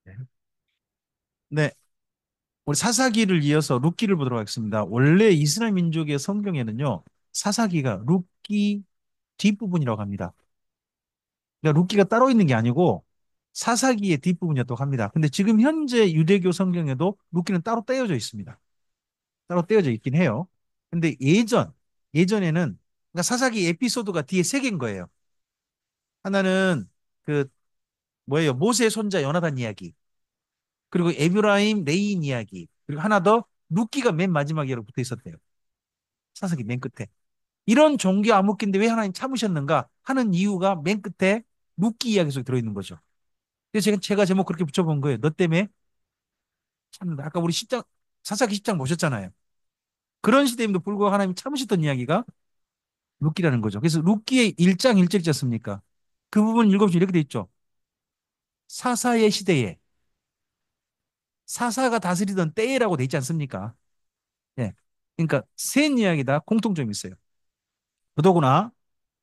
네. 네, 우리 사사기를 이어서 룻기를 보도록 하겠습니다. 원래 이스라엘 민족의 성경에는요, 사사기가 룻기 뒷부분이라고 합니다. 그러니까 룻기가 따로 있는 게 아니고 사사기의 뒷부분이었다고 합니다. 근데 지금 현재 유대교 성경에도 룻기는 따로 떼어져 있습니다. 따로 떼어져 있긴 해요. 근데 예전에는 그러니까 사사기 에피소드가 뒤에 세 개인 거예요. 하나는 그 뭐예요? 모세 손자 요나단 이야기. 그리고 에브라임 레인 이야기. 그리고 하나 더 룻기가 맨 마지막에 붙어 있었대요. 사사기 맨 끝에. 이런 종교 암흑기인데 왜 하나님 참으셨는가 하는 이유가 맨 끝에 룻기 이야기 속에 들어있는 거죠. 그래서 제가 제목 그렇게 붙여본 거예요. 너 때문에 참는다. 아까 우리 10장, 사사기 10장 보셨잖아요. 그런 시대임에도 불구하고 하나님 참으셨던 이야기가 룻기라는 거죠. 그래서 룻기의 1장 1절 있지 않습니까? 그 부분 읽어보시면 이렇게 돼 있죠. 사사의 시대에 사사가 다스리던 때라고 돼 있지 않습니까? 예. 그러니까 센 이야기다 공통점이 있어요. 더더구나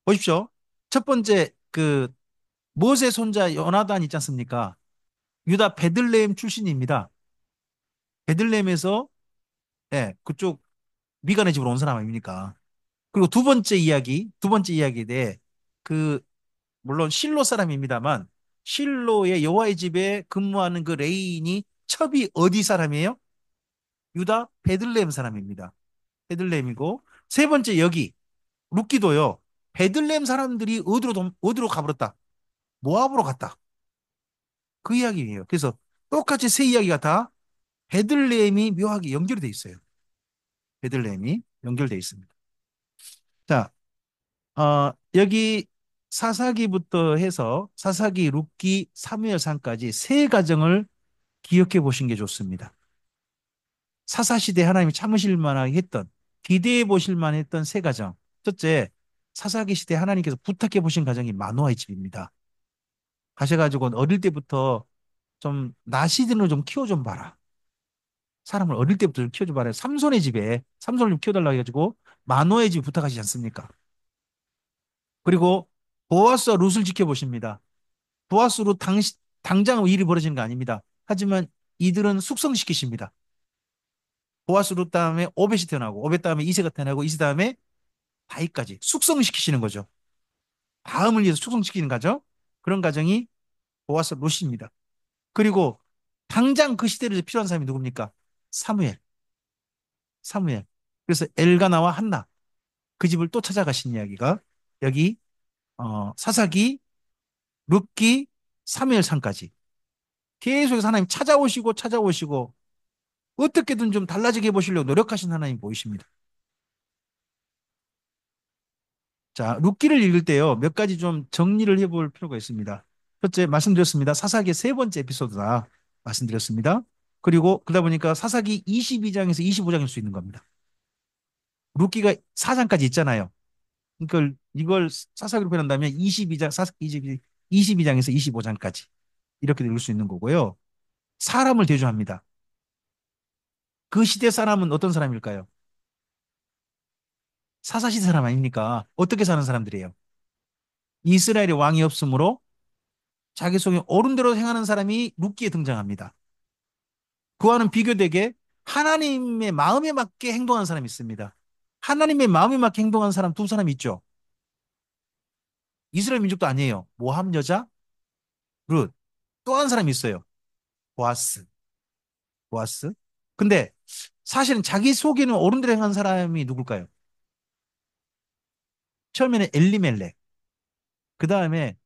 보십시오. 첫 번째 그 모세 손자 요나단 있지 않습니까? 유다 베들레헴 출신입니다. 베들레헴에서 예, 그쪽 미간의 집으로 온 사람 아닙니까? 그리고 두 번째 이야기에 그 물론 실로 사람입니다만 실로의 여호와의 집에 근무하는 그 레인이 첩이 어디 사람이에요? 유다 베들레헴 사람입니다. 베들레헴이고 세 번째 여기 룻기도요. 베들레헴 사람들이 어디로 가버렸다? 모압으로 갔다. 그 이야기예요. 그래서 똑같이 세 이야기가 다 베들레헴이 묘하게 연결이 돼 있어요. 베들레헴이 연결돼 있습니다. 자, 여기 사사기부터 해서 사사기, 룻기, 사무엘상까지 세 가정을 기억해 보신 게 좋습니다. 사사시대 하나님이 참으실 만하게 했던, 기대해 보실 만했던 세 가정. 첫째, 사사기 시대 하나님께서 부탁해 보신 가정이 마노아의 집입니다. 가셔가지고 어릴 때부터 좀 나시든을 좀 키워 좀 봐라. 사람을 어릴 때부터 좀 키워 좀 봐라. 삼손의 집에 삼손을 좀 키워달라고 해가지고 마노아의 집 부탁하시지 않습니까? 그리고 보아스와 룻을 지켜보십니다. 보아스로 당장 일이 벌어지는 거 아닙니다. 하지만 이들은 숙성시키십니다. 보아스 룻 다음에 오벳이 태어나고 오벳 다음에 이세가 태어나고 이세 다음에 다윗까지 숙성시키시는 거죠. 다음을 위해서 숙성시키는 과정. 그런 과정이 보아스 룻입니다. 그리고 당장 그 시대를 필요한 사람이 누굽니까? 사무엘. 사무엘. 그래서 엘가나와 한나 그 집을 또 찾아가신 이야기가 여기 사사기, 룻기, 사무엘상까지 계속해서 하나님 찾아오시고 찾아오시고 어떻게든 좀 달라지게 해보시려고 노력하신 하나님 보이십니다. 자, 룻기를 읽을 때요, 몇 가지 좀 정리를 해볼 필요가 있습니다. 첫째, 말씀드렸습니다. 사사기의 세 번째 에피소드다. 말씀드렸습니다. 그리고 그러다 보니까 사사기 22장에서 25장일 수 있는 겁니다. 룻기가 4장까지 있잖아요. 그러니까 이걸 사사기로 표현한다면 22장, 사사기 22장에서 25장까지 이렇게 읽을 수 있는 거고요. 사람을 대조합니다. 그 시대 사람은 어떤 사람일까요? 사사시대 사람 아닙니까? 어떻게 사는 사람들이에요? 이스라엘의 왕이 없으므로 자기 속에 옳은 대로 행하는 사람이 룻기에 등장합니다. 그와는 비교되게 하나님의 마음에 맞게 행동하는 사람이 있습니다. 하나님의 마음에 맞게 행동하는 사람 두 사람이 있죠. 이스라엘 민족도 아니에요. 모함 여자 룻. 또 한 사람이 있어요. 보아스. 보아스. 근데 사실은 자기 속에는 옳은 대로 행한 사람이 누굴까요? 처음에는 엘리멜렉. 그 다음에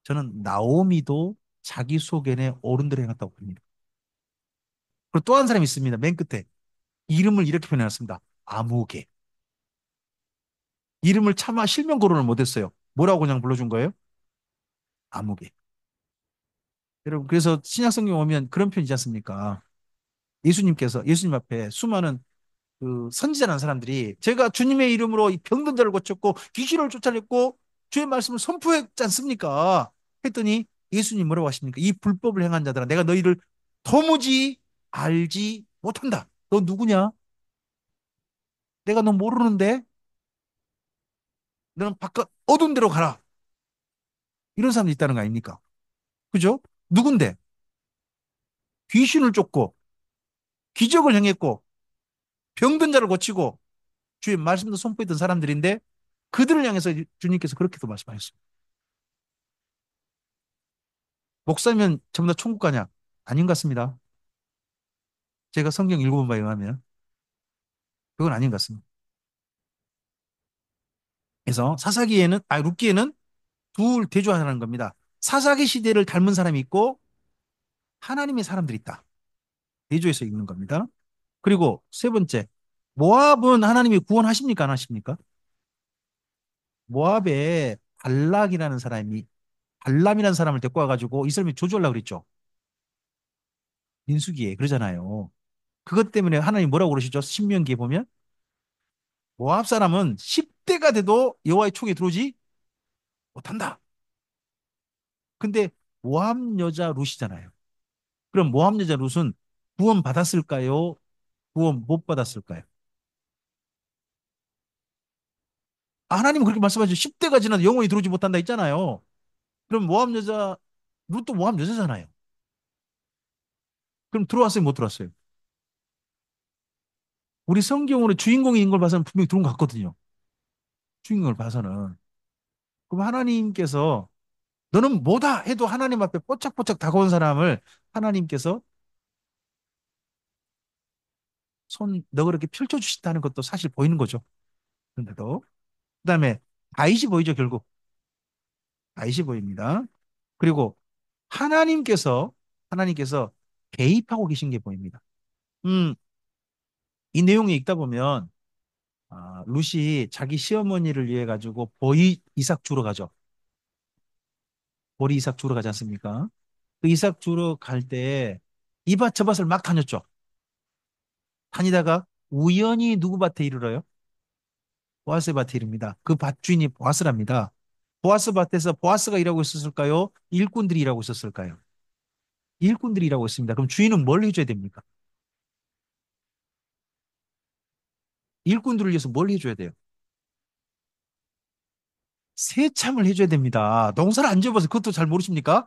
저는 나오미도 자기 속에는 옳은 대로 행했다고 봅니다. 그리고 또 한 사람이 있습니다. 맨 끝에. 이름을 이렇게 표현해놨습니다. 아무개. 이름을 차마 실명 거론을 못했어요. 뭐라고 그냥 불러준 거예요? 아무개. 여러분, 그래서 신약 성경 오면 그런 편이지 않습니까? 예수님 앞에 수많은 그 선지자라는 사람들이 제가 주님의 이름으로 이 병든 자를 고쳤고 귀신을 쫓아냈고 주의 말씀을 선포했지 않습니까? 했더니 예수님 뭐라고 하십니까? 이 불법을 행한 자들아 내가 너희를 도무지 알지 못한다. 너 누구냐? 내가 너 모르는데 너는 바깥 어두운 데로 가라. 이런 사람도 있다는 거 아닙니까? 그죠? 누군데? 귀신을 쫓고 기적을 행했고 병든 자를 고치고 주의 말씀도 선포했던 사람들인데 그들을 향해서 주님께서 그렇게도 말씀하셨습니다. 목사면 전부 다 천국 가냐? 아닌 것 같습니다. 제가 성경 읽어본 바에 의하면 그건 아닌 것 같습니다. 그래서 사사기에는 룻기에는 둘 대조하는 겁니다. 사사기 시대를 닮은 사람이 있고 하나님의 사람들이 있다. 대조해서 읽는 겁니다. 그리고 세 번째, 모압은 하나님이 구원하십니까? 안 하십니까? 모압에 발락이라는 사람이 발람이라는 사람을 데리고 와가지고 이스라엘이 조주하려고 그랬죠. 민수기에 그러잖아요. 그것 때문에 하나님 뭐라고 그러시죠? 신명기에 보면 모압 사람은 10대가 돼도 여호와의 총에 들어오지 못한다. 근데 모압 여자 룻이잖아요. 그럼 모압 여자 룻은 구원 받았을까요? 구원 못 받았을까요? 아, 하나님은 그렇게 말씀하죠. 10대가 지나도 영원히 들어오지 못한다 했잖아요. 그럼 모압 여자 룻도 모압 여자잖아요. 그럼 들어왔어요, 못 들어왔어요? 우리 성경으로 주인공인 걸 봐서는 분명히 들어온 것 같거든요. 주인공을 봐서는. 그럼 하나님께서 너는 뭐다 해도 하나님 앞에 뽀짝뽀짝 다가온 사람을 하나님께서 너 그렇게 펼쳐주신다는 것도 사실 보이는 거죠. 그런데도. 그다음에 다윗이 보이죠, 결국. 다윗이 보입니다. 그리고 하나님께서 개입하고 계신 게 보입니다. 음, 이 내용을 읽다 보면 룻이 자기 시어머니를 위해 가지고 보리 이삭 주러 가죠. 보리 이삭 주러 가지 않습니까? 그 이삭 주러 갈 때 이밭 저 밭을 막 다녔죠. 다니다가 우연히 누구 밭에 이르러요? 보아스의 밭에 이릅니다. 그 밭 주인이 보아스랍니다. 보아스 밭에서 보아스가 일하고 있었을까요? 일꾼들이 일하고 있었을까요? 일꾼들이 일하고 있습니다. 그럼 주인은 뭘 해줘야 됩니까? 일꾼들을 위해서 뭘 해줘야 돼요? 세참을 해줘야 됩니다. 농사를 안 지어봐서 그것도 잘 모르십니까?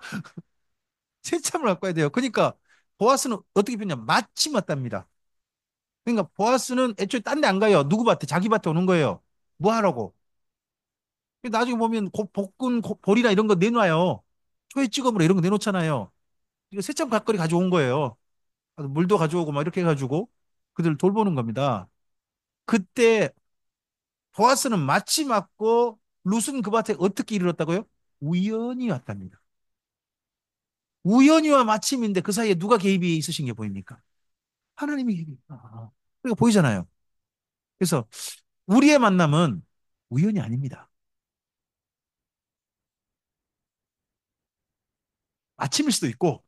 세참을 갖고 와야 돼요. 그러니까 보아스는 어떻게 표냐 마침 왔답니다. 그러니까 보아스는 애초에 딴 데 안 가요. 누구 밭에? 자기 밭에 오는 거예요. 뭐 하라고? 나중에 보면 볶은 보리나 이런 거 내놔요. 초에 찍어물어 이런 거 내놓잖아요. 이거 세참 갖거리 가져온 거예요. 물도 가져오고 막 이렇게 해가지고 그들 돌보는 겁니다. 그때 보아스는 마치 맞고 룻은 그 밭에 어떻게 이르렀다고요? 우연히 왔답니다. 우연히와 마침인데 그 사이에 누가 개입이 있으신 게 보입니까? 하나님이 개입이. 그러니까 보이잖아요. 그래서 우리의 만남은 우연이 아닙니다. 아침일 수도 있고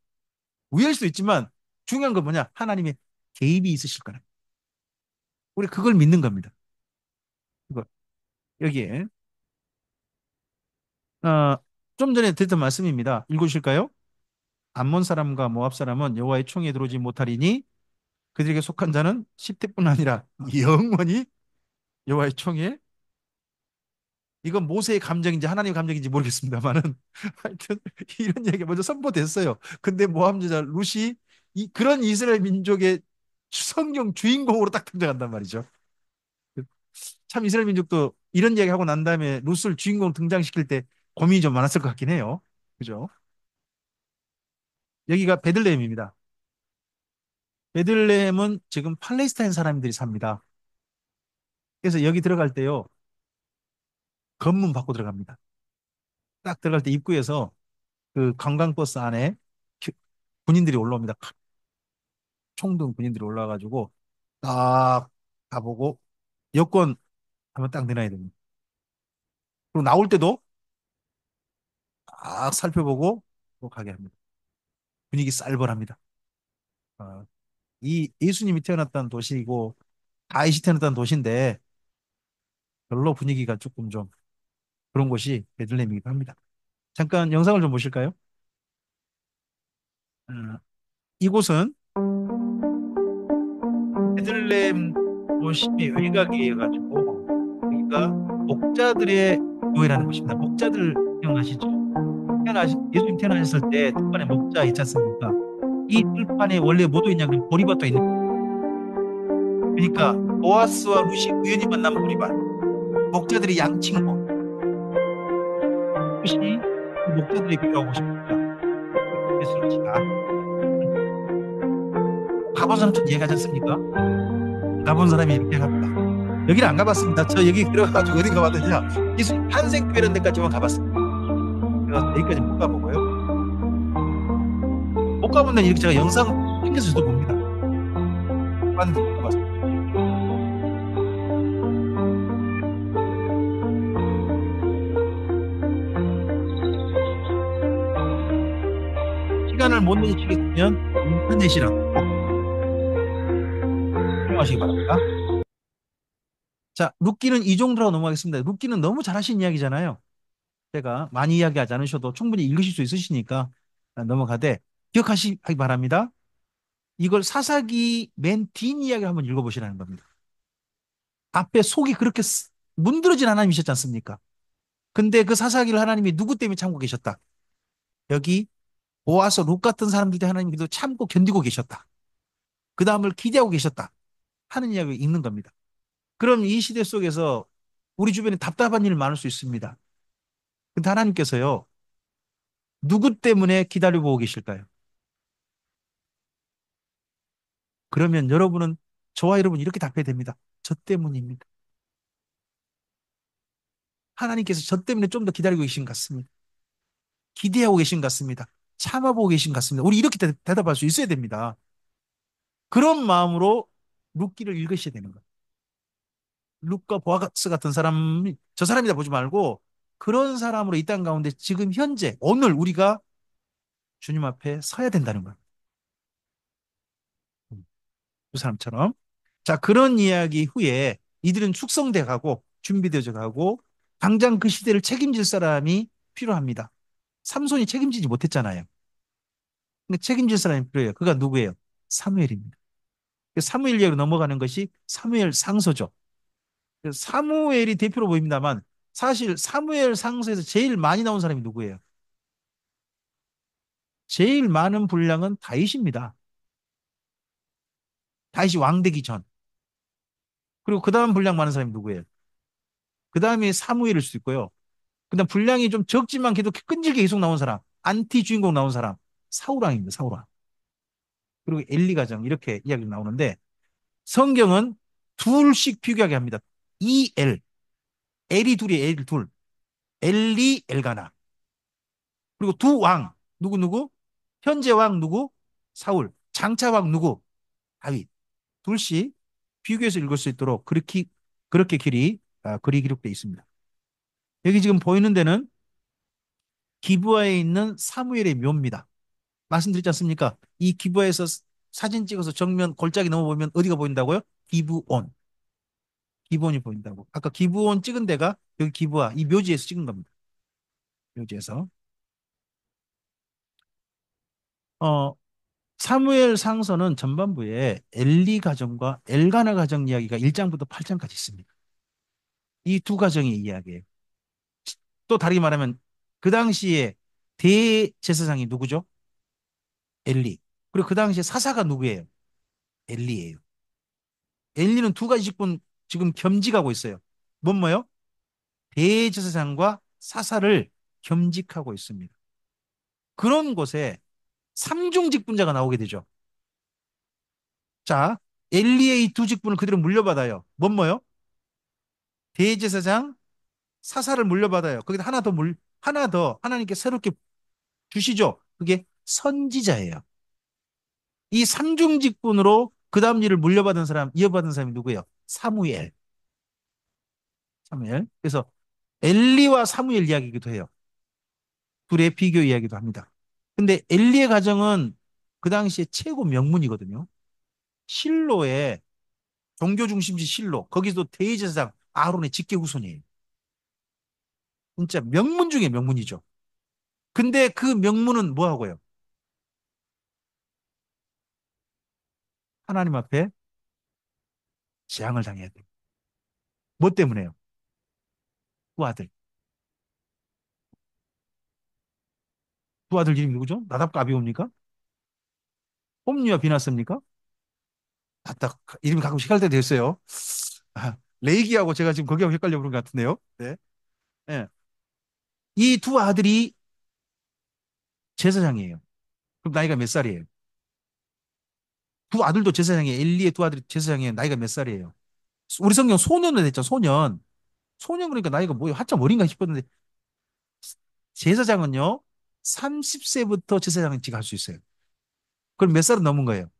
우연일 수도 있지만 중요한 건 뭐냐? 하나님의 개입이 있으실 거라. 우리 그걸 믿는 겁니다. 이거 여기에 어, 좀 전에 드렸던 말씀입니다. 읽으실까요? 암몬 사람과 모압 사람은 여호와의 총에 들어오지 못하리니 그들에게 속한 자는 10대뿐 아니라 영원히 여호와의 총에 이건 모세의 감정인지 하나님의 감정인지 모르겠습니다만은 하여튼 이런 얘기가 먼저 선포됐어요. 근데 모함 여자 룻이 그런 이스라엘 민족의 성경 주인공으로 딱 등장한단 말이죠. 참 이스라엘 민족도 이런 얘기 하고 난 다음에 룻을 주인공 등장시킬 때 고민이 좀 많았을 것 같긴 해요. 그죠? 여기가 베들레헴입니다. 베들레헴은 지금 팔레스타인 사람들이 sab니다. 그래서 여기 들어갈 때요. 검문 받고 들어갑니다. 딱 들어갈 때 입구에서 그 관광버스 안에 군인들이 올라옵니다. 총등 군인들이 올라와가지고 딱 가보고 여권 한번 딱 내놔야 됩니다. 그리고 나올 때도 딱 살펴보고 또 가게 합니다. 분위기 쌀벌합니다. 어, 이 예수님이 태어났다는 도시이고 다윗이 태어났다는 도시인데 별로 분위기가 조금 좀 그런 곳이 베들레헴이기도 합니다. 잠깐 영상을 좀 보실까요? 어, 이곳은 베들레헴 도심의 외곽이어 가지고 여기가 목자들의 교회라는 곳입니다. 목자들 기억나시죠? 예수님 태어나셨을 때 특반에 목자 있지 않습니까? 이 들판에 원래 뭐도 있냐 그러면 보리밭도 있는 거예요. 그러니까 보아스와 룻이 우연히 만난 보리밭, 목자들이 양친고, 룻이 그 목자들에게 가고 싶다. 그래서 룻이가 가본 사람 좀 이해가지 않습니까? 가본 사람이 이렇게 합니다. 여기는 안 가봤습니다. 저 여기 들어가가지고 어디 가봤느냐? 기술 탄생교 이런 데까지만 가봤습니다. 그래서 여기까지 못 가보고요. 못 가본 데는 이렇게 제가 영상 챙겨서 저도 봅니다. 봤는데 못 가봤습니다. 시간을 못 내시겠으면 인터넷이라도 꼭 활용하시기 바랍니다. 자, 룻기는 이 정도로 넘어가겠습니다. 룻기는 너무 잘하신 이야기잖아요. 제가 많이 이야기하지 않으셔도 충분히 읽으실 수 있으시니까 넘어가되 기억하시기 바랍니다. 이걸 사사기 맨 뒷이야기를 한번 읽어보시라는 겁니다. 앞에 속이 그렇게 문드러진 하나님이셨지 않습니까? 근데 그 사사기를 하나님이 누구 때문에 참고 계셨다? 여기 보아서 룻 같은 사람들 때 하나님이 그래도 참고 견디고 계셨다. 그 다음을 기대하고 계셨다. 하는 이야기가 있는 겁니다. 그럼 이 시대 속에서 우리 주변에 답답한 일 많을 수 있습니다. 근데 하나님께서요, 누구 때문에 기다려보고 계실까요? 그러면 여러분은, 저와 여러분 이렇게 답해야 됩니다. 저 때문입니다. 하나님께서 저 때문에 좀 더 기다리고 계신 것 같습니다. 기대하고 계신 것 같습니다. 참아보고 계신 것 같습니다. 우리 이렇게 대답할 수 있어야 됩니다. 그런 마음으로 룻기를 읽으셔야 되는 거예요. 룻과 보아스 같은 사람이 저 사람이다 보지 말고 그런 사람으로 이 땅 가운데 지금 현재 오늘 우리가 주님 앞에 서야 된다는 거예요. 그 사람처럼. 자, 그런 이야기 후에 이들은 축성돼 가고 준비되어져 가고 당장 그 시대를 책임질 사람이 필요합니다. 삼손이 책임지지 못했잖아요. 근데 책임질 사람이 필요해요. 그가 누구예요? 사무엘입니다. 사무엘 이야기로 넘어가는 것이 사무엘 상서죠. 사무엘이 대표로 보입니다만 사실 사무엘 상서에서 제일 많이 나온 사람이 누구예요? 제일 많은 분량은 다윗입니다. 다윗이 왕 되기 전. 그리고 그 다음 분량 많은 사람이 누구예요? 그 다음에 사무엘일 수도 있고요. 그다음 분량이 좀 적지만 계속 끈질기게 계속 나온 사람, 안티 주인공 나온 사람, 사울왕입니다. 사울왕. 그리고 엘리 가정 이렇게 이야기가 나오는데 성경은 둘씩 비교하게 합니다. 이 엘, 엘이 둘이 엘 둘, 엘리 엘가나. 그리고 두 왕, 누구 누구? 현재 왕 누구? 사울. 장차 왕 누구? 다윗. 둘씩 비교해서 읽을 수 있도록 그렇게 글이 기록되어 있습니다. 여기 지금 보이는 데는 기브아에 있는 사무엘의 묘입니다. 말씀드렸지 않습니까? 이 기브아에서 사진 찍어서 정면 골짜기 넘어보면 어디가 보인다고요? 기브온. 기브온이 보인다고. 아까 기브온 찍은 데가 여기 기브아, 이 묘지에서 찍은 겁니다. 묘지에서. 어, 사무엘 상서는 전반부에 엘리 가정과 엘가나 가정 이야기가 1장부터 8장까지 있습니다. 이 두 가정의 이야기예요. 또 다르게 말하면 그 당시에 대제사장이 누구죠? 엘리. 그리고 그 당시에 사사가 누구예요? 엘리예요. 엘리는 두 가지 직분 지금 겸직하고 있어요. 뭐요? 대제사장과 사사를 겸직하고 있습니다. 그런 곳에 삼중 직분자가 나오게 되죠. 자, 엘리의 이 두 직분을 그대로 물려받아요. 뭐요? 대제사장, 사사를 물려받아요. 거기다 하나 더 하나님께 새롭게 주시죠. 그게 선지자예요. 이 삼중 직분으로 그 다음 일을 물려받은 사람, 이어받은 사람이 누구예요? 사무엘. 사무엘. 그래서 엘리와 사무엘 이야기이기도 해요. 둘의 비교 이야기도 합니다. 근데 엘리의 가정은 그 당시에 최고 명문이거든요. 실로의 종교 중심지 실로. 거기서 대제사장 아론의 직계 후손이에요. 진짜 명문 중에 명문이죠. 근데 그 명문은 뭐 하고요? 하나님 앞에 재앙을 당해야 돼요. 뭐 때문에요? 두 아들. 두 아들 이름이 누구죠? 나답과 아비옵니까? 홈리와 비나스입니까? 아, 딱 이름이 가끔씩 헷갈릴 때도 있어요. 아, 레이기하고 제가 지금 거기하고 헷갈려 그런 것 같은데요. 네. 예. 이 두 아들이 제사장이에요. 그럼 나이가 몇 살이에요? 두 아들도 제사장이에요. 엘리의 두 아들이 제사장이에요. 나이가 몇 살이에요? 우리 성경 소년을 했죠. 소년. 소년 그러니까 나이가 뭐예요? 한참 어린가 싶었는데 제사장은요. 30세부터 제사장직 할 수 있어요. 그럼 몇 살은 넘은 거예요?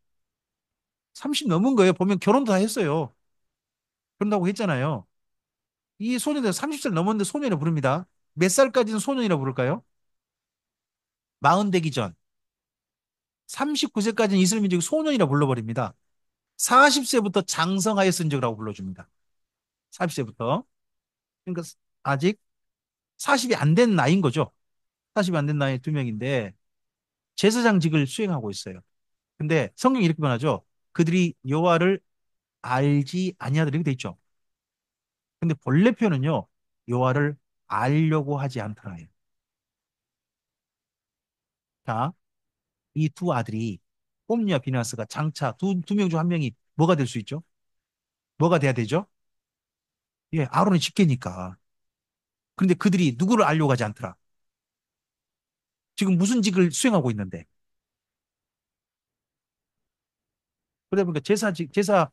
30 넘은 거예요. 보면 결혼도 다 했어요. 그런다고 했잖아요. 이 소년들 30살 넘었는데 소년이라고 부릅니다. 몇 살까지는 소년이라고 부를까요? 마흔 되기 전. 39세까지는 이스라엘 민족이 소년이라고 불러버립니다. 40세부터 장성하였은적이라고 불러줍니다. 40세부터. 그러니까 아직 40이 안 된 나이인 거죠. 40이 안 된 나이 두 명인데 제사장직을 수행하고 있어요. 근데 성경이 이렇게 말하죠. 그들이 여호와를 알지 아니하더라 이렇게 돼 있죠. 근데 본래 표현은요. 여호와를 알려고 하지 않더라요. 자, 이 두 아들이 홈리와 비나스가 장차 두 명 중 한 명이 뭐가 될 수 있죠? 뭐가 돼야 되죠? 예, 아론의 직계니까. 그런데 그들이 누구를 알려고 하지 않더라. 지금 무슨 직을 수행하고 있는데. 그러다 보니까 제사,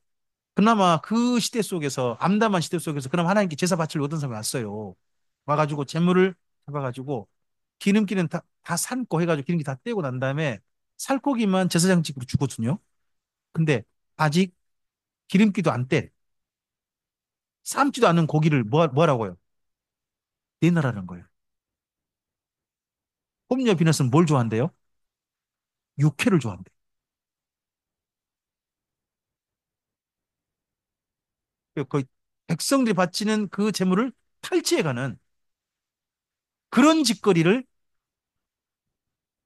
그나마 그 시대 속에서, 암담한 시대 속에서, 그나마 하나님께 제사 바치러 어떤 사람이 왔어요. 와가지고 재물을 잡아가지고 기름기는 다 삶고 해가지고 기름기 다 떼고 난 다음에 살코기만 제사장직으로 주거든요. 근데 아직 기름기도 안 뗀, 삶지도 않은 고기를 뭐라고요? 내놔라는 거예요. 홈리와 비너스는 뭘 좋아한대요? 육회를 좋아한대. 그 백성들이 바치는 그 재물을 탈취해가는 그런 짓거리를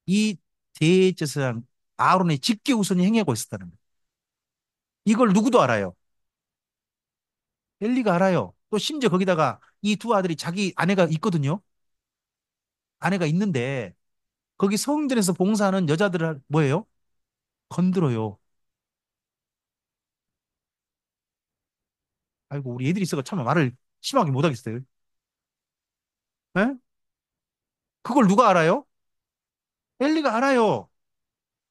이 대제사장 아론의 직계후손이 행하고 있었다는 거예요. 이걸 누구도 알아요. 엘리가 알아요. 또 심지어 거기다가 이 두 아들이 자기 아내가 있거든요. 아내가 있는데 거기 성전에서 봉사하는 여자들을 뭐예요? 건드려요. 아이고 우리 애들이 있어가 참 말을 심하게 못하겠어요. 에? 그걸 누가 알아요? 엘리가 알아요.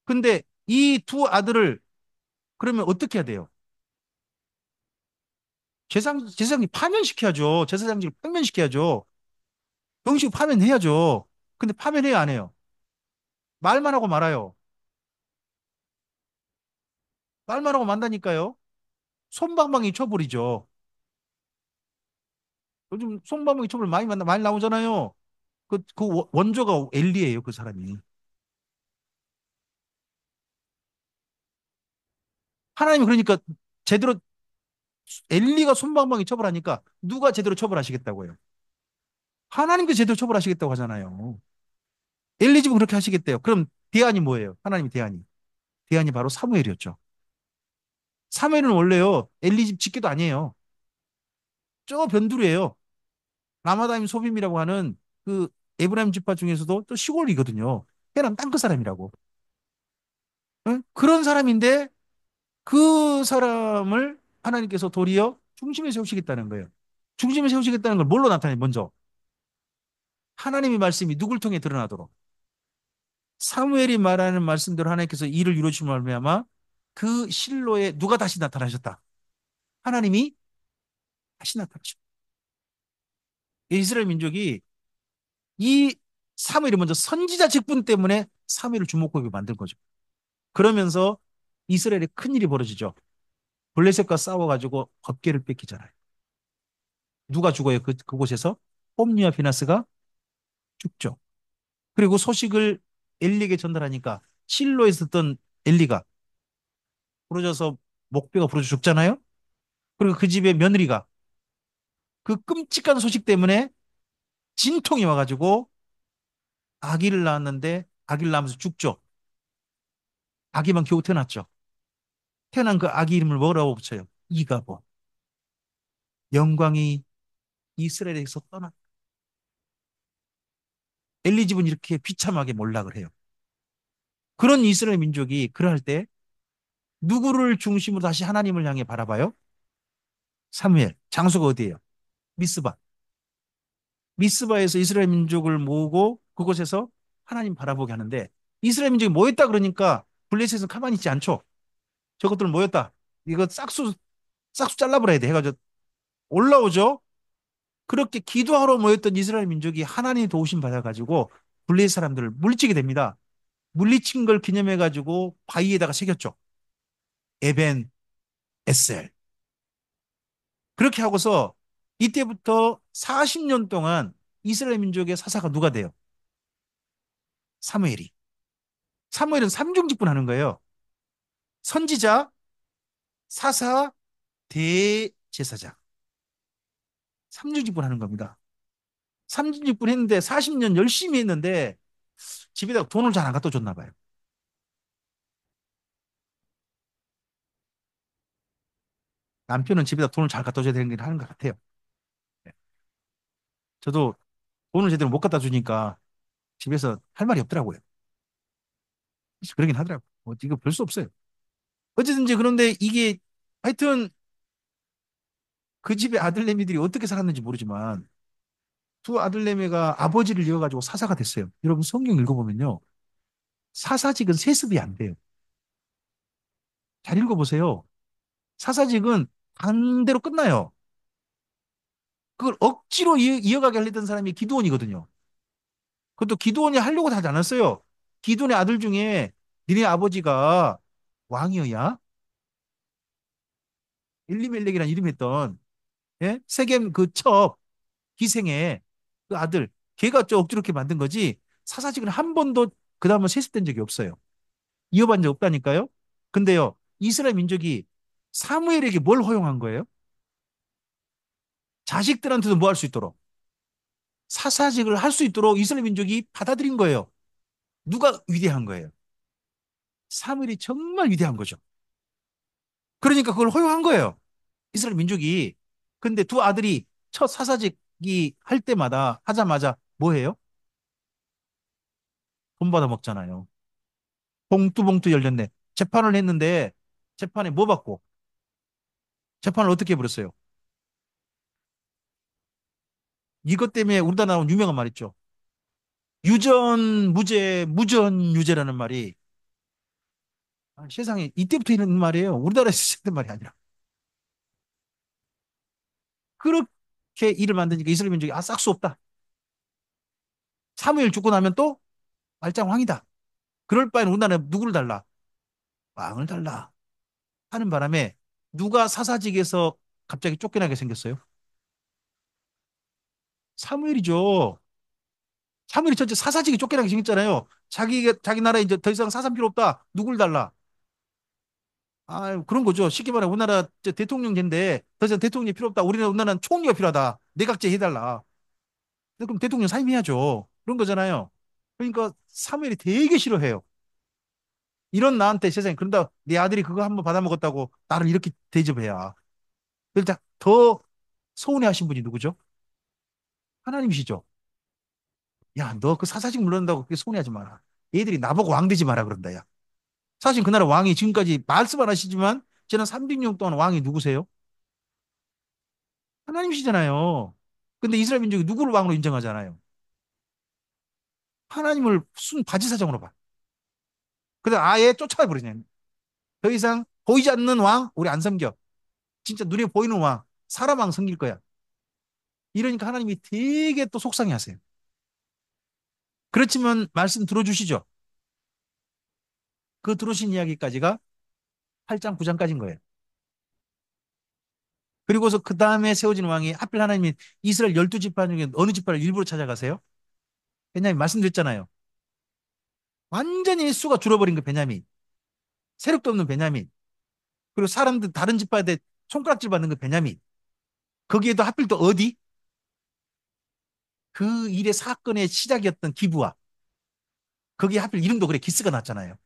근데 이 두 아들을 그러면 어떻게 해야 돼요? 제사장이 파면시켜야죠. 제사장직을 파면시켜야죠. 정식 파면해야죠. 근데 파면해야 안 해요. 말만 하고 말아요. 말만 하고 만다니까요. 솜방망이 쳐버리죠. 요즘 솜방망이 쳐버리 많이 나오잖아요. 그 원조가 엘리예요, 그 사람이. 하나님이 그러니까 제대로 엘리가 솜방망이 처벌하니까 누가 제대로 처벌하시겠다고요? 하나님도 제대로 처벌하시겠다고 하잖아요. 엘리 집은 그렇게 하시겠대요. 그럼 대안이 뭐예요? 하나님이 대안이. 대안이 바로 사무엘이었죠. 사무엘은 원래요. 엘리 집 직계도 아니에요. 저 변두리예요. 라마다임 소빔이라고 하는 그 에브라임 지파 중에서도 또 시골이거든요. 걔는 땅끝 사람이라고. 응? 그런 사람인데 그 사람을 하나님께서 도리어 중심에 세우시겠다는 거예요. 중심에 세우시겠다는 걸 뭘로 나타내요? 먼저 하나님의 말씀이 누굴 통해 드러나도록 사무엘이 말하는 말씀대로 하나님께서 일을 이루어주신 말미암아 그 실로에 누가 다시 나타나셨다. 하나님이 다시 나타나셨다. 이스라엘 민족이 이 사무엘이 먼저 선지자 직분 때문에 사무엘을 주목하게 만든 거죠. 그러면서 이스라엘에 큰 일이 벌어지죠. 블레셋과 싸워가지고 법궤를 뺏기잖아요. 누가 죽어요? 그곳에서 홈리와 비나스가 죽죠. 그리고 소식을 엘리에게 전달하니까 실로에 있었던 엘리가 부러져서 목뼈가 부러져 죽잖아요. 그리고 그 집의 며느리가 그 끔찍한 소식 때문에 진통이 와가지고 아기를 낳았는데 아기를 낳으면서 죽죠. 아기만 겨우 태어났죠. 태어난 그 아기 이름을 뭐라고 붙여요? 이가보. 영광이 이스라엘에서 떠났. 엘리 집은 이렇게 비참하게 몰락을 해요. 그런 이스라엘 민족이 그럴 때 누구를 중심으로 다시 하나님을 향해 바라봐요? 사무엘. 장소가 어디예요? 미스바. 미스바에서 이스라엘 민족을 모으고 그곳에서 하나님 바라보게 하는데 이스라엘 민족이 모였다 그러니까 블레셋은 가만히 있지 않죠. 저것들 모였다. 이거 싹수 잘라버려야 돼 해가지고 올라오죠. 그렇게 기도하러 모였던 이스라엘 민족이 하나님의 도우심 받아가지고 블레셋 사람들을 물리치게 됩니다. 물리친 걸 기념해가지고 바위에다가 새겼죠. 에벤 에셀. 그렇게 하고서 이때부터 40년 동안 이스라엘 민족의 사사가 누가 돼요? 사무엘이. 사무엘은 삼중직분하는 거예요. 선지자, 사사, 대제사장. 삼중직분하는 겁니다. 삼중직분 했는데 40년 열심히 했는데 집에다가 돈을 잘 안 갖다 줬나 봐요. 남편은 집에다 돈을 잘 갖다 줘야 되는 게 하는 것 같아요. 네. 저도 돈을 제대로 못 갖다 주니까 집에서 할 말이 없더라고요. 그러긴 하더라고요. 뭐 이거 별 수 없어요. 어쨌든지 그런데 이게 하여튼 그 집의 아들내미들이 어떻게 살았는지 모르지만 두 아들내미가 아버지를 이어가지고 사사가 됐어요. 여러분 성경 읽어보면요. 사사직은 세습이 안 돼요. 잘 읽어보세요. 사사직은 반대로 끝나요. 그걸 억지로 이어가게 하려던 사람이 기드온이거든요. 그것도 기드온이 하려고 하지 않았어요. 기드온의 아들 중에 니네 아버지가 왕이어야 엘리멜렉이라는 이름 했던 예? 세겜 그 첩 기생의 그 아들 걔가 저 억지로 이렇게 만든 거지 사사직은 한 번도 그 다음은 세습된 적이 없어요. 이어받은 적 없다니까요. 근데요 이스라엘 민족이 사무엘에게 뭘 허용한 거예요? 자식들한테도 뭐 할 수 있도록 사사직을 할 수 있도록 이스라엘 민족이 받아들인 거예요. 누가 위대한 거예요? 사무엘이 정말 위대한 거죠. 그러니까 그걸 허용한 거예요. 이스라엘 민족이. 근데 두 아들이 첫 사사직이 할 때마다 하자마자 뭐 해요? 돈 받아 먹잖아요. 봉투봉투 열렸네. 재판을 했는데 재판에 뭐 받고 재판을 어떻게 해버렸어요? 이것 때문에 우리나라 나온 유명한 말 있죠. 유전 무죄, 무전 유죄라는 말이 세상에 이때부터 있는 말이에요. 우리나라에서 시작된 말이 아니라. 그렇게 일을 만드니까 이스라엘 민족이 아, 싹 수 없다. 사무엘 죽고 나면 또 말짱왕이다. 그럴 바에는 우리나라에 누구를 달라? 왕을 달라. 하는 바람에 누가 사사직에서 갑자기 쫓겨나게 생겼어요? 사무엘이죠. 사무엘이 전체 사사직이 쫓겨나게 생겼잖아요. 자기 나라에 이제 더 이상 사산 필요 없다. 누굴 달라? 아, 그런 거죠. 쉽게 말해 우리나라 대통령제인데 더 이상 대통령이 필요 없다. 우리나라는 총리가 필요하다. 내각제 해달라. 그럼 대통령 사임해야죠. 그런 거잖아요. 그러니까 사무엘이 되게 싫어해요. 이런 나한테 세상에 그런다 네 아들이 그거 한번 받아먹었다고 나를 이렇게 대접해야. 일단 더 서운해하신 분이 누구죠? 하나님이시죠. 야, 너 그 사사직 물러난다고 그렇게 서운해하지 마라. 얘들이 나보고 왕 되지 마라 그런다, 야. 사실 그 나라 왕이 지금까지 말씀 안 하시지만 지난 300년 동안 왕이 누구세요? 하나님이시잖아요. 근데 이스라엘 민족이 누구를 왕으로 인정하잖아요. 하나님을 순 바지사장으로 봐. 그래서 아예 쫓아버리냐. 더 이상 보이지 않는 왕, 우리 안 섬겨. 진짜 눈에 보이는 왕, 사람 왕 섬길 거야. 이러니까 하나님이 되게 또 속상해 하세요. 그렇지만 말씀 들어주시죠. 그 들어오신 이야기까지가 8장, 9장까지인 거예요. 그리고서 그 다음에 세워진 왕이 하필 하나님이 이스라엘 12지파 중에 어느 지파를 일부러 찾아가세요? 베냐민 말씀드렸잖아요. 완전히 수가 줄어버린 그 베냐민. 세력도 없는 베냐민. 그리고 사람들 다른 지파한테 손가락질 받는 그 베냐민. 거기에도 하필 또 어디? 그 일의 사건의 시작이었던 기브아. 거기에 하필 이름도 그래 기스가 났잖아요.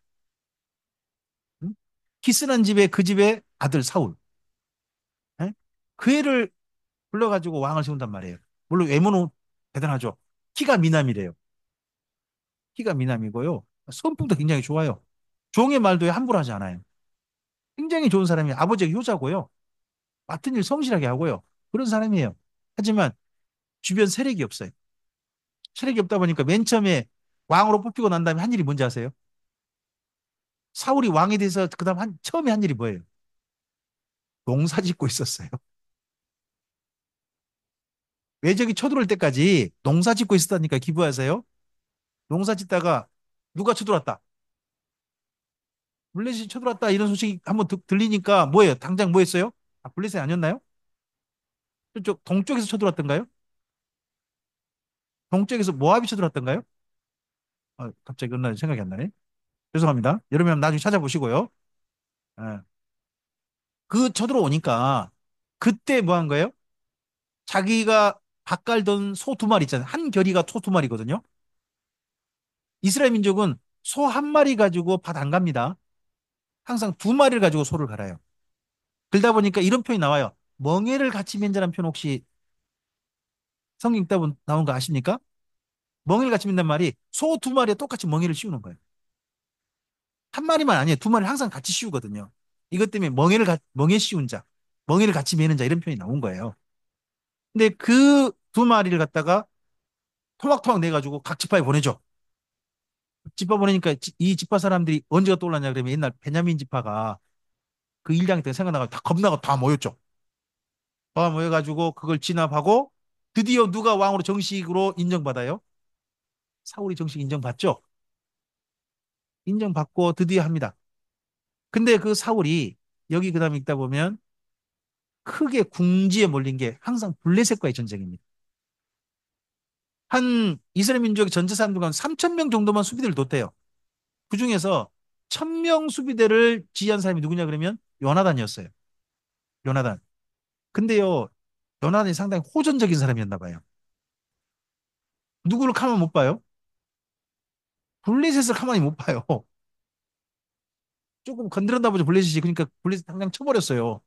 응? 기스난 집에 그 집의 아들 사울. 에? 그 애를 불러가지고 왕을 세운단 말이에요. 물론 외모는 대단하죠. 키가 미남이래요. 키가 미남이고요. 성품도 굉장히 좋아요. 종의 말도 함부로 하지 않아요. 굉장히 좋은 사람이 아버지가 효자고요. 맡은 일 성실하게 하고요. 그런 사람이에요. 하지만 주변 세력이 없어요. 세력이 없다 보니까 맨 처음에 왕으로 뽑히고 난 다음에 한 일이 뭔지 아세요? 사울이 왕이 돼서 그다음 처음에 한 일이 뭐예요? 농사 짓고 있었어요. 외적이 쳐들어올 때까지 농사 짓고 있었다니까 기부하세요. 농사 짓다가 누가 쳐들어왔다. 블레셋이 쳐들어왔다 이런 소식이 한번 들리니까 뭐예요? 당장 뭐 했어요? 아, 블레셋이 아니었나요? 저쪽 동쪽에서 쳐들어왔던가요? 동쪽에서 모압이 쳐들어왔던가요? 아, 갑자기 그런 날 생각이 안 나네. 죄송합니다. 여러분 나중에 찾아보시고요. 예. 그 쳐들어오니까 그때 뭐 한 거예요? 자기가 밥 깔던 소 두 마리 있잖아요. 한 결이가 소 두 마리거든요. 이스라엘 민족은 소 한 마리 가지고 밭 안 갑니다. 항상 두 마리를 가지고 소를 갈아요. 그러다 보니까 이런 표현이 나와요. 멍에를 같이 맨자라는 표현 혹시 성경 읽다 보면 나온 거 아십니까? 멍에를 같이 맨단 말이 소 두 마리에 똑같이 멍에를 씌우는 거예요. 한 마리만 아니에요. 두 마리를 항상 같이 씌우거든요. 이것 때문에 멍에 씌운 자, 멍에를 같이 매는 자 이런 표현이 나온 거예요. 근데 그 두 마리를 갖다가 토막토막 내가지고 각 지파에 보내죠. 지파 보내니까 이 지파 사람들이 언제가 떠올랐냐 그러면 옛날 베냐민 지파가 그 일당 때 생각나가 다 겁나고 다 모였죠. 다 모여가지고 그걸 진압하고 드디어 누가 왕으로 정식으로 인정받아요? 사울이 정식 인정받죠. 인정받고 드디어 합니다. 근데 그 사울이 여기 그다음에 읽다 보면 크게 궁지에 몰린 게 항상 블레셋과의 전쟁입니다. 한 이스라엘 민족의 전체 사람들 간 3천 명 정도만 수비대를 뒀대요. 그 중에서 1,000명 수비대를 지휘한 사람이 누구냐 그러면 요나단이었어요. 요나단. 근데요, 요나단이 상당히 호전적인 사람이었나 봐요. 누구를 가만 못 봐요? 블레셋을 가만히 못 봐요. 조금 건드렸나 보죠, 블레셋이. 그러니까 블레셋 당장 쳐버렸어요.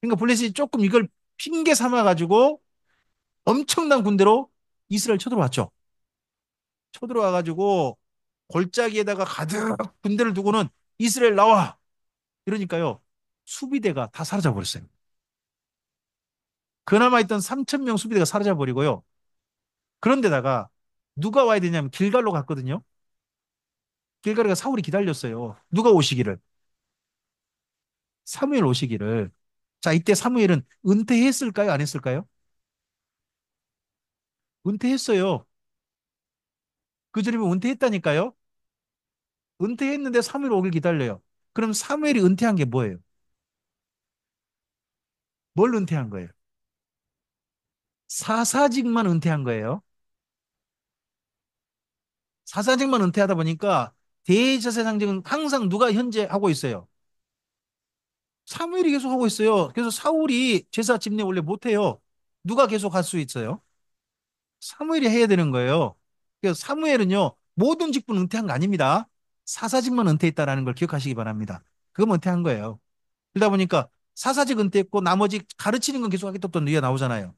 그러니까 블레셋이 조금 이걸 핑계 삼아가지고 엄청난 군대로 이스라엘 쳐들어왔죠. 쳐들어와가지고 골짜기에다가 가득 군대를 두고는 이스라엘 나와! 이러니까요, 수비대가 다 사라져 버렸어요. 그나마 있던 3천 명 수비대가 사라져 버리고요. 그런데다가 누가 와야 되냐면 길갈로 갔거든요. 길갈이가 사울이 기다렸어요. 누가 오시기를. 사무엘 오시기를. 자, 이때 사무엘은 은퇴했을까요? 안 했을까요? 은퇴했어요. 그 전에 은퇴했다니까요. 은퇴했는데 사무엘 오길 기다려요. 그럼 사무엘이 은퇴한 게 뭐예요? 뭘 은퇴한 거예요? 사사직만 은퇴한 거예요. 사사직만 은퇴하다 보니까 대제사장직은 항상 누가 현재 하고 있어요? 사무엘이 계속 하고 있어요. 그래서 사울이 제사 집례 원래 못해요. 누가 계속 할 수 있어요? 사무엘이 해야 되는 거예요. 그래서 사무엘은요, 모든 직분 은퇴한 거 아닙니다. 사사직만 은퇴했다라는 걸 기억하시기 바랍니다. 그거 은퇴한 거예요. 그러다 보니까 사사직 은퇴했고 나머지 가르치는 건 계속 하겠다 또 얘기가 나오잖아요.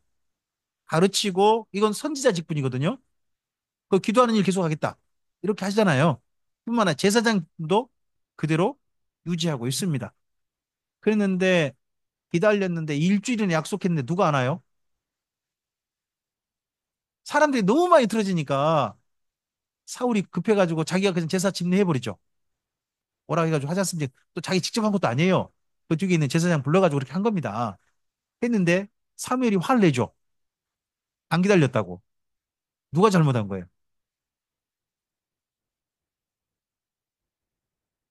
가르치고 이건 선지자 직분이거든요. 그 기도하는 일 계속 하겠다. 이렇게 하시잖아요. 뿐만 아니라 제사장도 그대로 유지하고 있습니다. 그랬는데 기다렸는데 일주일이나 약속했는데 누가 안 와요? 사람들이 너무 많이 틀어지니까 사울이 급해가지고 자기가 그냥 제사 집례해버리죠. 오라 해가지고 하지 않습니까? 또 자기 직접 한 것도 아니에요. 그쪽에 있는 제사장 불러가지고 그렇게 한 겁니다. 했는데 사무엘이 화를 내죠. 안 기다렸다고. 누가 잘못한 거예요?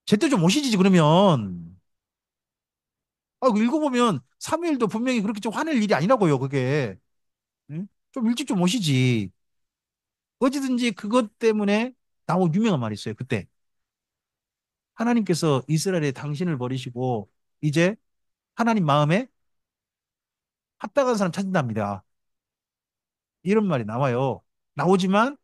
제때 좀 오시지 그러면. 아, 그 읽어보면 사무엘도 분명히 그렇게 좀 화낼 일이 아니라고요, 그게. 응? 좀 일찍 좀 오시지. 어찌든지 그것 때문에 나온 유명한 말이 있어요, 그때. 하나님께서 이스라엘에 당신을 버리시고 이제 하나님 마음에 합당한 사람 찾는답니다. 이런 말이 나와요. 나오지만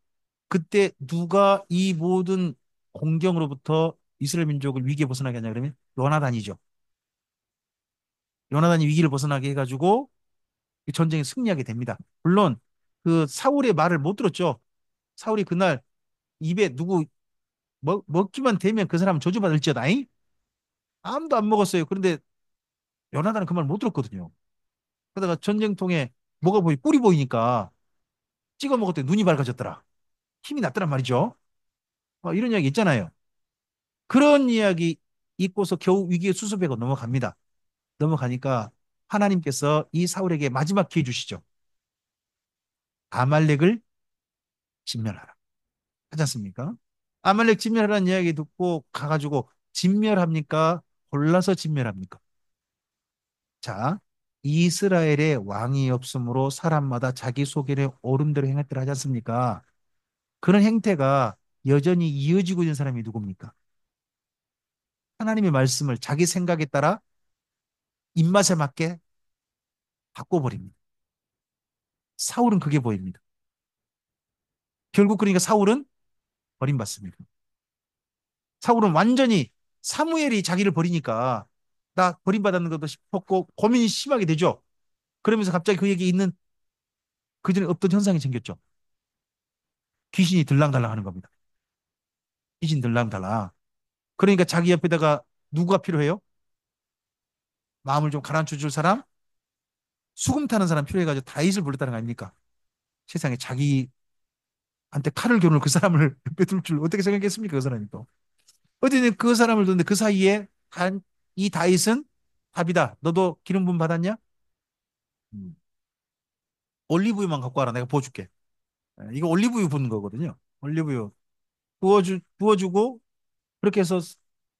그때 누가 이 모든 공경으로부터 이스라엘 민족을 위기에 벗어나게 하냐 그러면 요나단이죠. 요나단이 위기를 벗어나게 해가지고 이 전쟁에 승리하게 됩니다. 물론 그 사울의 말을 못 들었죠. 사울이 그날 입에 누구 먹기만 되면 그 사람은 저주받을지어다잉. 아무도 안 먹었어요. 그런데 요나단은 그 말 못 들었거든요. 그러다가 전쟁통에 뭐가 보이 꿀이 보이니까 찍어 먹었더니 눈이 밝아졌더라. 힘이 났더란 말이죠. 이런 이야기 있잖아요. 그런 이야기 있고서 겨우 위기에 수습하고 넘어갑니다. 넘어가니까 하나님께서 이 사울에게 마지막 기회 주시죠. 아말렉을 진멸하라. 하지 않습니까? 아말렉 진멸하라는 이야기 듣고 가가지고 진멸합니까? 골라서 진멸합니까? 자, 이스라엘의 왕이 없으므로 사람마다 자기 소견에 옳은 대로 행했더라 하지 않습니까? 그런 행태가 여전히 이어지고 있는 사람이 누굽니까? 하나님의 말씀을 자기 생각에 따라 입맛에 맞게 바꿔버립니다. 사울은 그게 보입니다. 결국 그러니까 사울은 버림받습니다. 사울은 완전히 사무엘이 자기를 버리니까 나 버림받았는 것도 싶었고 고민이 심하게 되죠. 그러면서 갑자기 그에게 있는 그전에 없던 현상이 생겼죠. 귀신이 들랑달랑 하는 겁니다. 귀신 들랑달랑. 그러니까 자기 옆에다가 누가 필요해요? 마음을 좀 가라앉혀 줄 사람? 수금 타는 사람 필요해가지고 다윗을 불렀다는 거 아닙니까? 세상에 자기한테 칼을 겨누는 그 사람을 옆에 둘 줄 어떻게 생각했습니까? 그 사람이 또. 어쨌든 그 사람을 두는데 그 사이에 이 다윗은 답이다. 너도 기름 부음 받았냐? 음. 올리브유만 갖고 와라. 내가 부어줄게. 이거 올리브유 붓는 거거든요. 올리브유 부어주고 그렇게 해서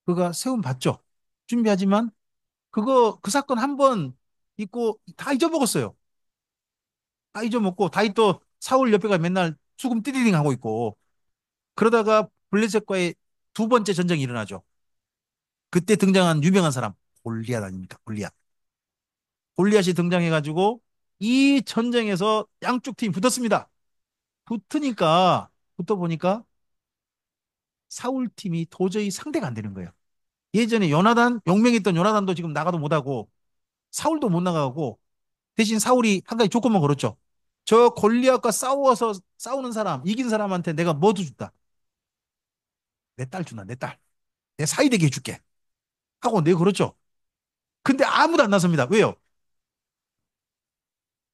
그가 세움 받죠. 준비하지만 그 사건 한 번 있고 다 잊어먹었어요. 다 잊어먹고 다윗도 사울 옆에가 맨날 수금 띠디딩 하고 있고 그러다가 블레셋과의 두 번째 전쟁이 일어나죠. 그때 등장한 유명한 사람 골리앗 아닙니까? 골리앗. 골리앗이 등장해가지고 이 전쟁에서 양쪽 팀이 붙었습니다. 붙어 보니까 사울 팀이 도저히 상대가 안 되는 거예요. 예전에 요나단 용맹했던 요나단도 지금 나가도 못하고 사울도 못 나가고 대신 사울이 한 가지 조건만 걸었죠. 저 골리앗과 싸워서 싸우는 사람 이긴 사람한테 내가 뭐도 준다. 내 딸 준다. 내 딸. 내 사이 되게 해줄게. 하고 내 그렇죠. 근데 아무도 안 나섭니다. 왜요?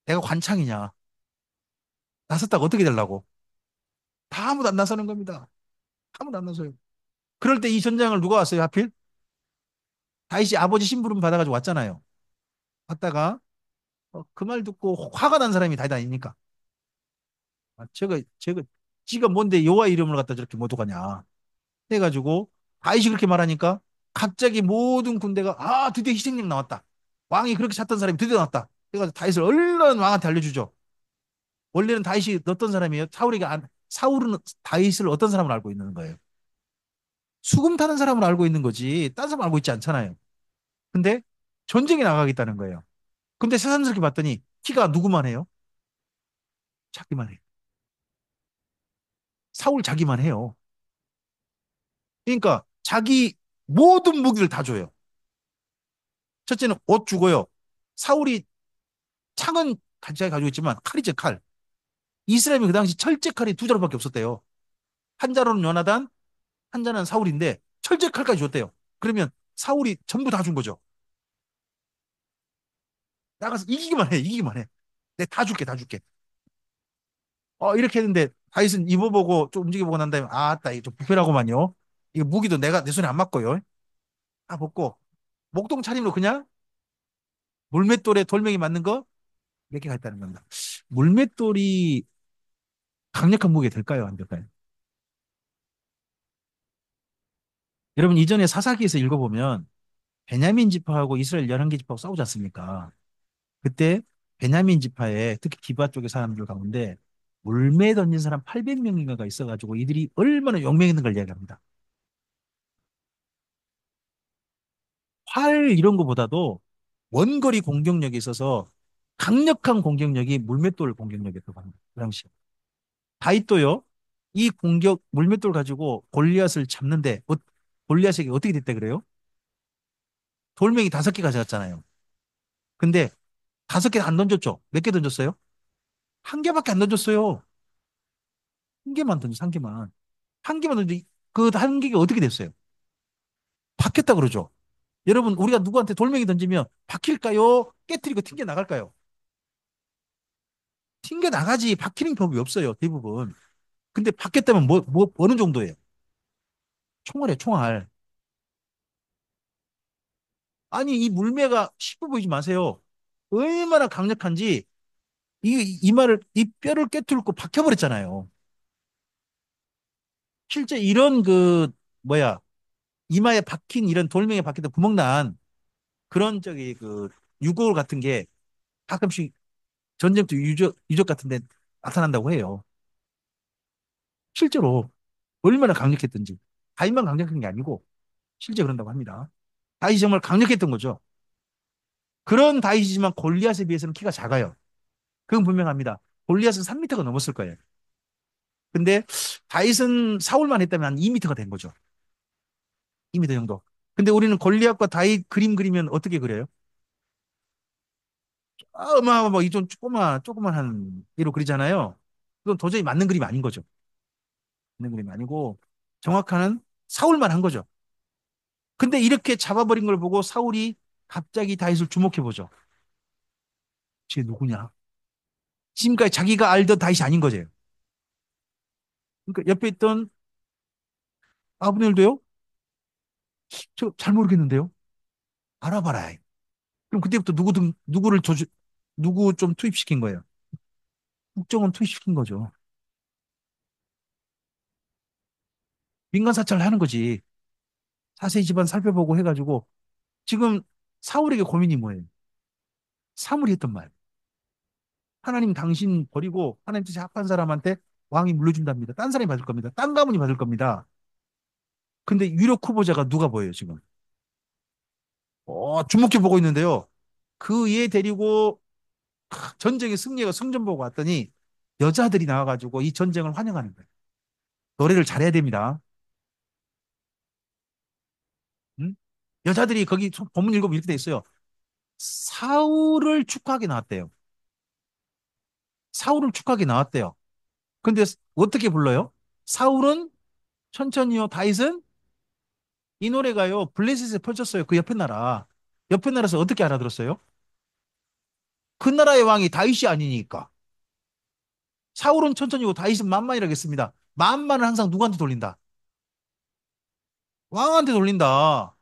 내가 관창이냐. 나섰다가 어떻게 되려고. 다 아무도 안 나서는 겁니다. 아무도 안 나서요. 그럴 때 이 전장을 누가 왔어요? 하필 다윗이 아버지 심부름 받아가지고 왔잖아요. 왔다가 그 말 듣고 화가 난 사람이 다윗 아닙니까? 저거 지가 뭔데 여호와 이름을 갖다 저렇게 못하냐 해가지고 다윗이 그렇게 말하니까 갑자기 모든 군대가 드디어 희생양 나왔다. 왕이 그렇게 찾던 사람이 드디어 나왔다. 그래가지고 다윗을 얼른 왕한테 알려주죠. 원래는 다윗이 어떤 사람이에요? 사울은 다윗을 어떤 사람을 알고 있는 거예요? 수금 타는 사람을 알고 있는 거지. 딴 사람 알고 있지 않잖아요. 근데 전쟁에 나가겠다는 거예요. 근데 새삼스럽게 봤더니 키가 누구만 해요? 자기만 해요. 사울 자기만 해요. 그러니까 자기 모든 무기를 다 줘요. 첫째는 옷 주고요. 사울이 창은 같이 가지고 있지만 칼이죠, 칼. 이스라엘이 그 당시 철제 칼이 두 자루밖에 없었대요. 한 자루는 요나단, 한 자는 사울인데 철제 칼까지 줬대요. 그러면 사울이 전부 다 준 거죠. 나가서 이기기만 해, 이기기만 해. 내가 다 줄게, 다 줄게. 이렇게 했는데 다윗은 입어보고 좀 움직여보고 난 다음에 아따 이게 좀 불편하고만요. 이거 무기도 내가 내 손에 안 맞고요. 다 벗고 목동 차림으로 그냥 물맷돌에 돌멩이 맞는 거 몇 개가 있다는 겁니다. 물맷돌이 강력한 무기가 될까요? 안 될까요? 여러분 이전에 사사기에서 읽어보면 베냐민 지파하고 이스라엘 열왕기 지파하고 싸우지 않습니까? 그때 베냐민 지파에 특히 기브아 쪽의 사람들 가운데 물매 던진 사람 800명인가가 있어가지고 이들이 얼마나 용맹 있는 걸 이야기합니다. 활 이런 거보다도 원거리 공격력이 있어서 강력한 공격력이 물맷돌 공격력이었다고 합니다. 그 당시. 다윗도요. 이 공격 물맷돌 가지고 골리앗을 잡는데 골리앗에게 어떻게 됐다 그래요? 돌멩이 5개 가져갔잖아요. 근데 5개 안 던졌죠. 몇 개 던졌어요? 한 개밖에 안 던졌어요. 한 개만 던졌어, 한 개만. 한 개만 던져. 그 한국이 어떻게 됐어요? 바뀌었다 그러죠. 여러분, 우리가 누구한테 돌멩이 던지면 박힐까요? 깨트리고 튕겨 나갈까요? 튕겨 나가지 박히는 법이 없어요, 대부분. 근데 바뀌었다면 어느 정도예요? 총알이에요, 총알. 아니, 이 물매가 쉽게 보이지 마세요. 얼마나 강력한지 이 뼈를 깨뚫고 박혀버렸잖아요. 실제 이런 뭐야, 이마에 박힌 이런 돌멩이에 박히다 구멍 난 그런 유골 같은 게 가끔씩 전쟁터 유적 같은 데 나타난다고 해요. 실제로 얼마나 강력했던지. 다윗만 강력한 게 아니고 실제 그런다고 합니다. 다윗이 정말 강력했던 거죠. 그런 다윗이지만 골리앗에 비해서는 키가 작아요. 그건 분명합니다. 골리앗은 3m가 넘었을 거예요. 근데 다윗은 사울만 했다면 한 2m가 된 거죠. 2m 정도. 근데 우리는 골리앗과 다윗 그림 그리면 어떻게 그려요? 이좀 조그만한 이로 그리잖아요. 그건 도저히 맞는 그림이 아닌 거죠. 맞는 그림이 아니고 정확한 사울만 한 거죠. 근데 이렇게 잡아버린 걸 보고 사울이 갑자기 다윗을 주목해 보죠. 쟤 누구냐? 지금까지 자기가 알던 다윗이 아닌 거죠. 그러니까 옆에 있던 아브넬도요? 저 잘 모르겠는데요. 알아봐라. 그럼 그때부터 누구 좀 투입시킨 거예요. 국정원 투입시킨 거죠. 민간 사찰을 하는 거지. 자세히 집안 살펴보고 해가지고 지금 사울에게 고민이 뭐예요? 사물이 했던 말. 하나님 당신 버리고 하나님 뜻에 합한 사람한테 왕이 물려준답니다. 딴 사람이 받을 겁니다. 딴 가문이 받을 겁니다. 근데 유력 후보자가 누가 보여요, 지금? 주목해 보고 있는데요. 그 얘 데리고 전쟁의 승리가 승전 보고 왔더니 여자들이 나와가지고 이 전쟁을 환영하는 거예요. 노래를 잘해야 됩니다. 응? 여자들이 거기 본문 읽어보면 이렇게 돼 있어요. 사울을 축하하게 나왔대요. 사울을 축하하게 나왔대요. 근데 어떻게 불러요? 사울은 천천히요. 다윗은 이 노래가요. 블레셋에 펼쳤어요. 그 옆에 나라. 옆에 나라에서 어떻게 알아들었어요? 그 나라의 왕이 다윗이 아니니까. 사울은 천천히고 다윗은 만만이라겠습니다. 만만은 항상 누구한테 돌린다? 왕한테 돌린다.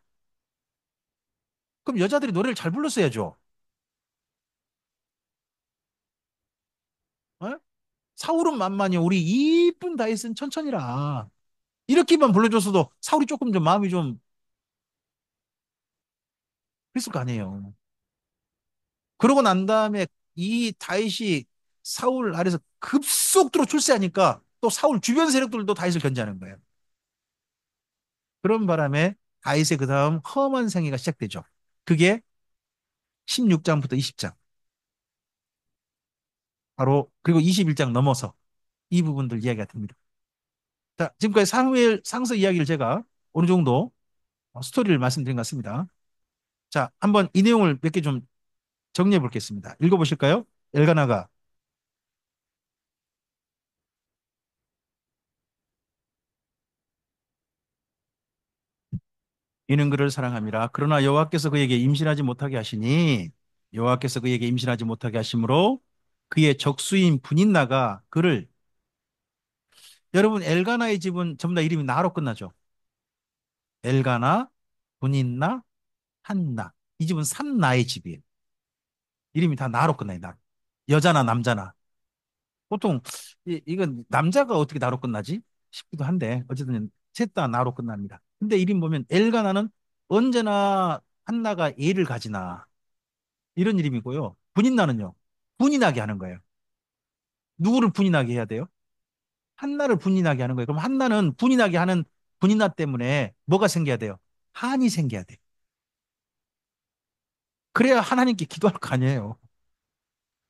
그럼 여자들이 노래를 잘 불렀어야죠. 어? 사울은 만만이요. 우리 이쁜 다윗은 천천히라. 이렇게만 불러줬어도 사울이 조금 좀 마음이 좀 그랬을 거 아니에요. 그러고 난 다음에 이 다윗이 사울 아래서 급속도로 출세하니까 또 사울 주변 세력들도 다윗을 견제하는 거예요. 그런 바람에 다윗의 그 다음 험한 생애가 시작되죠. 그게 16장부터 20장. 바로 그리고 21장 넘어서 이 부분들 이야기가 됩니다. 자, 지금까지 사무엘 상서 이야기를 제가 어느 정도 스토리를 말씀드린 것 같습니다. 자, 한번 이 내용을 몇 개 좀 정리해 보겠습니다. 읽어보실까요? 엘가나가 이는 그를 사랑함이라. 그러나 여호와께서 그에게 임신하지 못하게 하시니 여호와께서 그에게 임신하지 못하게 하심으로 그의 적수인 분인나가 그를 여러분 엘가나의 집은 전부 다 이름이 나로 끝나죠. 엘가나, 분인나, 한나. 이 집은 삼나의 집이에요. 이름이 다 나로 끝나요. 나. 여자나 남자나. 보통 이건 남자가 어떻게 나로 끝나지 싶기도 한데 어쨌든 셋 다 나로 끝납니다. 근데 이름 보면 엘가나는 언제나 한나가 애를 가지나 이런 이름이고요. 분인나는요. 분인하게 하는 거예요. 누구를 분인하게 해야 돼요? 한나를 분인하게 하는 거예요. 그럼 한나는 분인하게 하는 분인나 때문에 뭐가 생겨야 돼요? 한이 생겨야 돼. 그래야 하나님께 기도할 거 아니에요.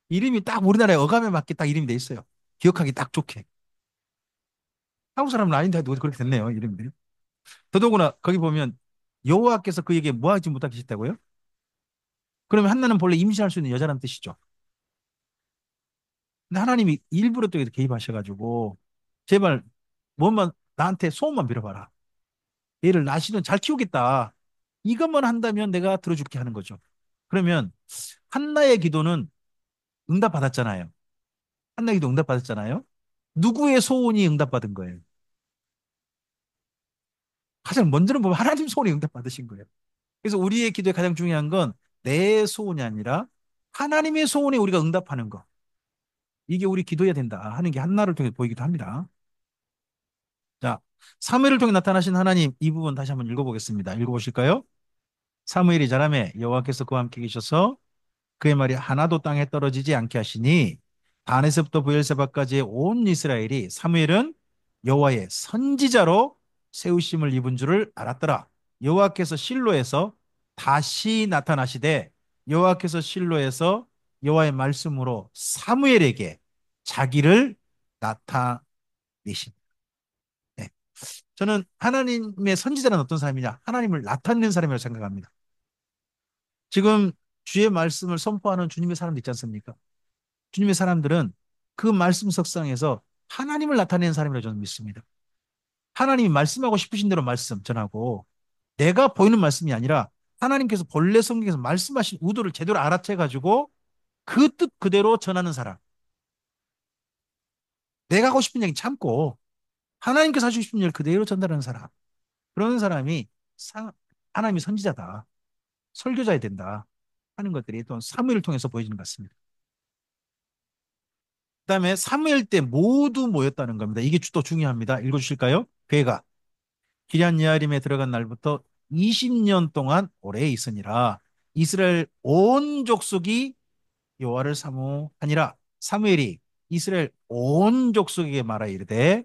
이름이 딱 우리나라의 어감에 맞게 딱 이름이 돼 있어요. 기억하기 딱 좋게. 한국 사람은 아닌데 도 그렇게 됐네요. 이름들이. 더더구나 거기 보면 여호와께서 그에게 뭐 하지 못하게 하셨다고요? 그러면 한나는 본래 임신할 수 있는 여자라는 뜻이죠. 근데 하나님이 일부러 또 개입하셔가지고 제발 뭐만 나한테 소원만 빌어봐라. 얘를 나시는 잘 키우겠다. 이것만 한다면 내가 들어줄게 하는 거죠. 그러면 한나의 기도는 응답받았잖아요. 한나의 기도 응답받았잖아요. 누구의 소원이 응답받은 거예요? 가장 먼저는 보면 하나님 소원이 응답받으신 거예요. 그래서 우리의 기도에 가장 중요한 건 내 소원이 아니라 하나님의 소원에 우리가 응답하는 거. 이게 우리 기도해야 된다 하는 게 한나를 통해 보이기도 합니다. 자, 사무엘을 통해 나타나신 하나님 이 부분 다시 한번 읽어보겠습니다. 읽어보실까요? 사무엘이 자라매 여호와께서 그와 함께 계셔서 그의 말이 하나도 땅에 떨어지지 않게 하시니 단에서부터 부엘세바까지의 온 이스라엘이 사무엘은 여호와의 선지자로 세우심을 입은 줄을 알았더라. 여호와께서 실로에서 다시 나타나시되 여호와께서 실로에서 여호와의 말씀으로 사무엘에게 자기를 나타내신. 네. 저는 하나님의 선지자는 어떤 사람이냐? 하나님을 나타내는 사람이라고 생각합니다. 지금 주의 말씀을 선포하는 주님의 사람도 있지 않습니까? 주님의 사람들은 그 말씀 석상에서 하나님을 나타내는 사람이라고 저는 믿습니다. 하나님이 말씀하고 싶으신 대로 말씀 전하고 내가 보이는 말씀이 아니라 하나님께서 본래 성경에서 말씀하신 의도를 제대로 알아채 가지고 그 뜻 그대로 전하는 사람. 내가 하고 싶은 얘기 참고 하나님께서 하시고 싶은 일 그대로 전달하는 사람. 그런 사람이 하나님이 선지자다. 설교자야 된다. 하는 것들이 또 사무엘을 통해서 보여지는 것 같습니다. 그다음에 사무엘 때 모두 모였다는 겁니다. 이게 또 중요합니다. 읽어주실까요? 괴가 기럇 예아림에 들어간 날부터 20년 동안 오래 있으니라. 이스라엘 온 족속이 여호와를 사모하니라. 사무엘이 이스라엘 온 족속에게 말하 이르되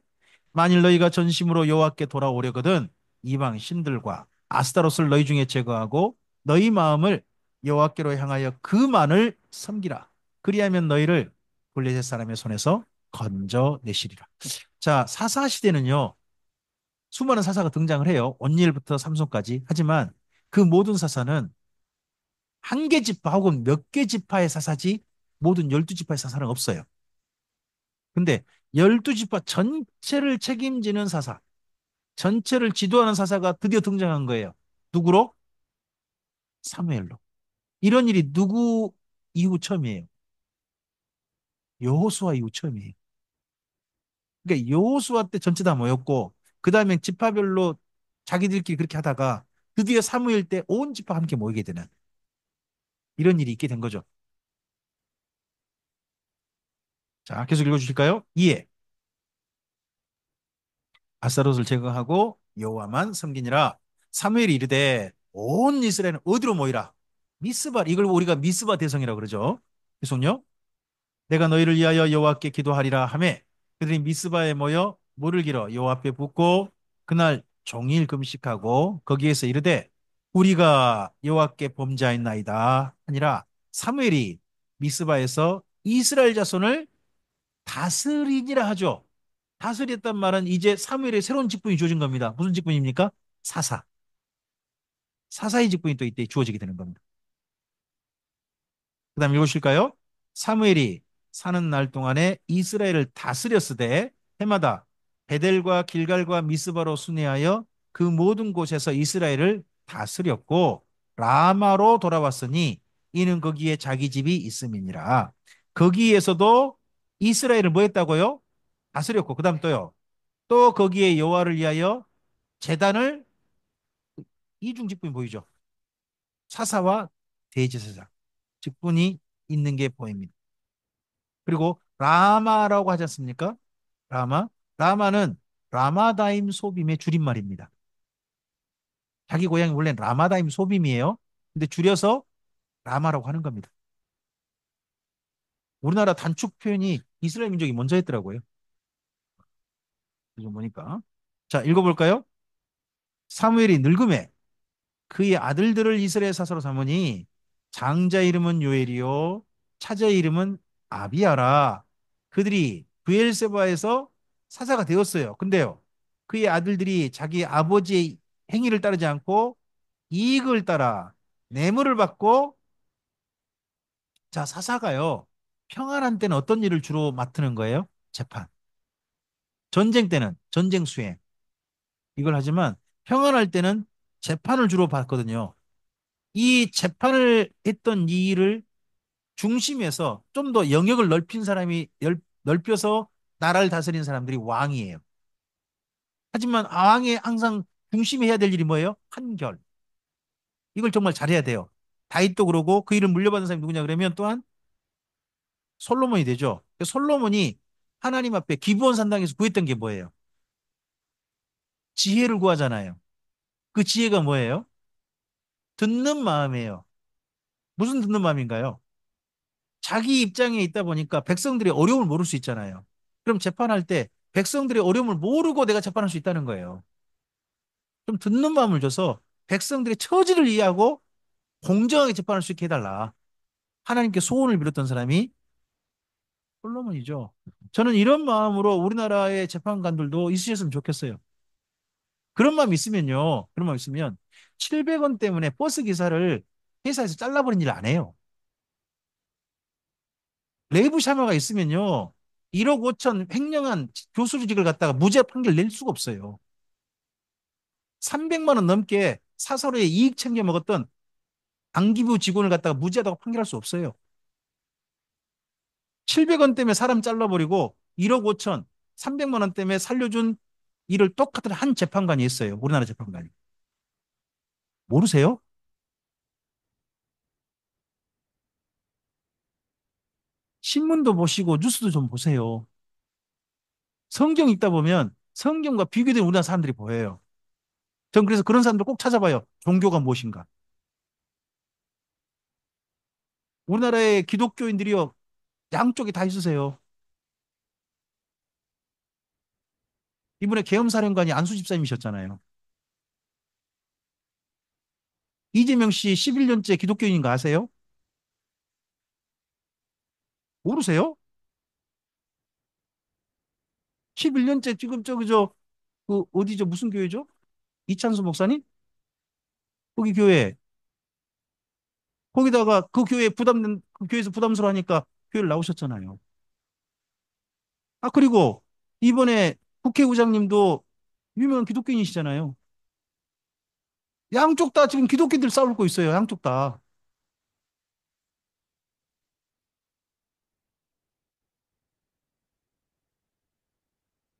만일 너희가 전심으로 여호와께 돌아오려거든 이방 신들과 아스타롯을 너희 중에 제거하고 너희 마음을 여호와께로 향하여 그만을 섬기라. 그리하면 너희를 블레셋 사람의 손에서 건져내시리라. 자, 사사 시대는요. 수많은 사사가 등장을 해요. 온니엘부터 삼손까지. 하지만 그 모든 사사는 한 개 지파 혹은 몇 개 지파의 사사지 모든 12지파의 사사는 없어요. 근데 12지파 전체를 책임지는 사사, 전체를 지도하는 사사가 드디어 등장한 거예요. 누구로? 사무엘로. 이런 일이 누구 이후 처음이에요. 여호수아 이후 처음이에요. 그러니까 여호수아 때 전체 다 모였고 그 다음에 지파별로 자기들끼리 그렇게 하다가 드디어 사무엘 때 온 지파 함께 모이게 되는 이런 일이 있게 된 거죠. 자, 계속 읽어주실까요? 이에 아스타롯을 제거하고 여호와만 섬기니라. 사무엘이 이르되 온 이스라엘은 어디로 모이라? 미스바. 이걸 우리가 미스바 대성이라고 그러죠. 계속요. 내가 너희를 위하여 여호와께 기도하리라 하매 그들이 미스바에 모여 물을 길어 여호와 앞에 붓고 그날 종일 금식하고 거기에서 이르되 우리가 여호와께 범죄하였나이다 하니라. 사무엘이 미스바에서 이스라엘 자손을 다스리니라 하죠. 다스렸단 말은 이제 사무엘의 새로운 직분이 주어진 겁니다. 무슨 직분입니까? 사사. 사사의 직분이 또 이때 주어지게 되는 겁니다. 그 다음 읽으실까요? 사무엘이 사는 날 동안에 이스라엘을 다스렸으되 해마다 베델과 길갈과 미스바로 순회하여 그 모든 곳에서 이스라엘을 다스렸고 라마로 돌아왔으니 이는 거기에 자기 집이 있음이니라. 거기에서도 이스라엘을 뭐 했다고요? 다스렸고 그 다음 또요. 또 거기에 여호와를 위하여 제단을 이중 직분이 보이죠. 사사와 대제사장 직분이 있는 게 보입니다. 그리고 라마라고 하지 않습니까? 라마. 라마는 라마다임 소빔의 줄임말입니다. 자기 고향이 원래는 라마다임 소빔이에요. 근데 줄여서 라마라고 하는 겁니다. 우리나라 단축 표현이 이스라엘 민족이 먼저 했더라고요. 지금 보니까. 자, 읽어볼까요? 사무엘이 늙음에 그의 아들들을 이스라엘 사사로 삼으니 장자 이름은 요엘이요 차자 이름은 아비야라. 그들이 브엘세바에서 사사가 되었어요. 근데요. 그의 아들들이 자기 아버지의 행위를 따르지 않고 이익을 따라 뇌물을 받고 자 사사가요. 평안한 때는 어떤 일을 주로 맡는 거예요? 재판. 전쟁 때는 전쟁 수행. 이걸 하지만 평안할 때는 재판을 주로 받거든요. 이 재판을 했던 이 일을 중심에서 좀 더 영역을 넓힌 사람이 넓혀서 나라를 다스리는 사람들이 왕이에요. 하지만 왕의 항상 중심에 해야 될 일이 뭐예요? 판결. 이걸 정말 잘해야 돼요. 다윗도 그러고 그 일을 물려받은 사람이 누구냐 그러면 또한 솔로몬이 되죠. 솔로몬이 하나님 앞에 기브온 산당에서 구했던 게 뭐예요? 지혜를 구하잖아요. 그 지혜가 뭐예요? 듣는 마음이에요. 무슨 듣는 마음인가요? 자기 입장에 있다 보니까 백성들의 어려움을 모를 수 있잖아요. 그럼 재판할 때 백성들의 어려움을 모르고 내가 재판할 수 있다는 거예요. 좀 듣는 마음을 줘서 백성들의 처지를 이해하고 공정하게 재판할 수 있게 해달라. 하나님께 소원을 빌었던 사람이 솔로몬이죠. 저는 이런 마음으로 우리나라의 재판관들도 있으셨으면 좋겠어요. 그런 마음 있으면요. 그런 마음 있으면 700원 때문에 버스 기사를 회사에서 잘라버린 일 안 해요. 레이브 샤머가 있으면요. 1억 5천 횡령한 교수직을 갖다가 무죄 판결 낼 수가 없어요. 300만 원 넘게 사설의 이익 챙겨 먹었던 안기부 직원을 갖다가 무죄하다고 판결할 수 없어요. 700원 때문에 사람 잘라버리고 1억 5천, 300만 원 때문에 살려준 일을 똑같은 한 재판관이 있어요. 우리나라 재판관이. 모르세요? 신문도 보시고 뉴스도 좀 보세요. 성경 읽다 보면 성경과 비교된 우리나라 사람들이 보여요. 전 그래서 그런 사람들 꼭 찾아봐요. 종교가 무엇인가. 우리나라의 기독교인들이요. 양쪽에 다 있으세요. 이번에 계엄사령관이 안수 집사님이셨잖아요. 이재명 씨 11년째 기독교인인 거 아세요? 모르세요? 11년째 지금 그 어디죠? 무슨 교회죠? 이찬수 목사님? 거기 교회. 거기다가 그 교회 부담된 그 교회에서 부담스러워하니까 교회를 나오셨잖아요. 아 그리고 이번에 국회의장님도 유명한 기독교인이시잖아요. 양쪽 다 지금 기독교인들 싸우고 있어요. 양쪽 다.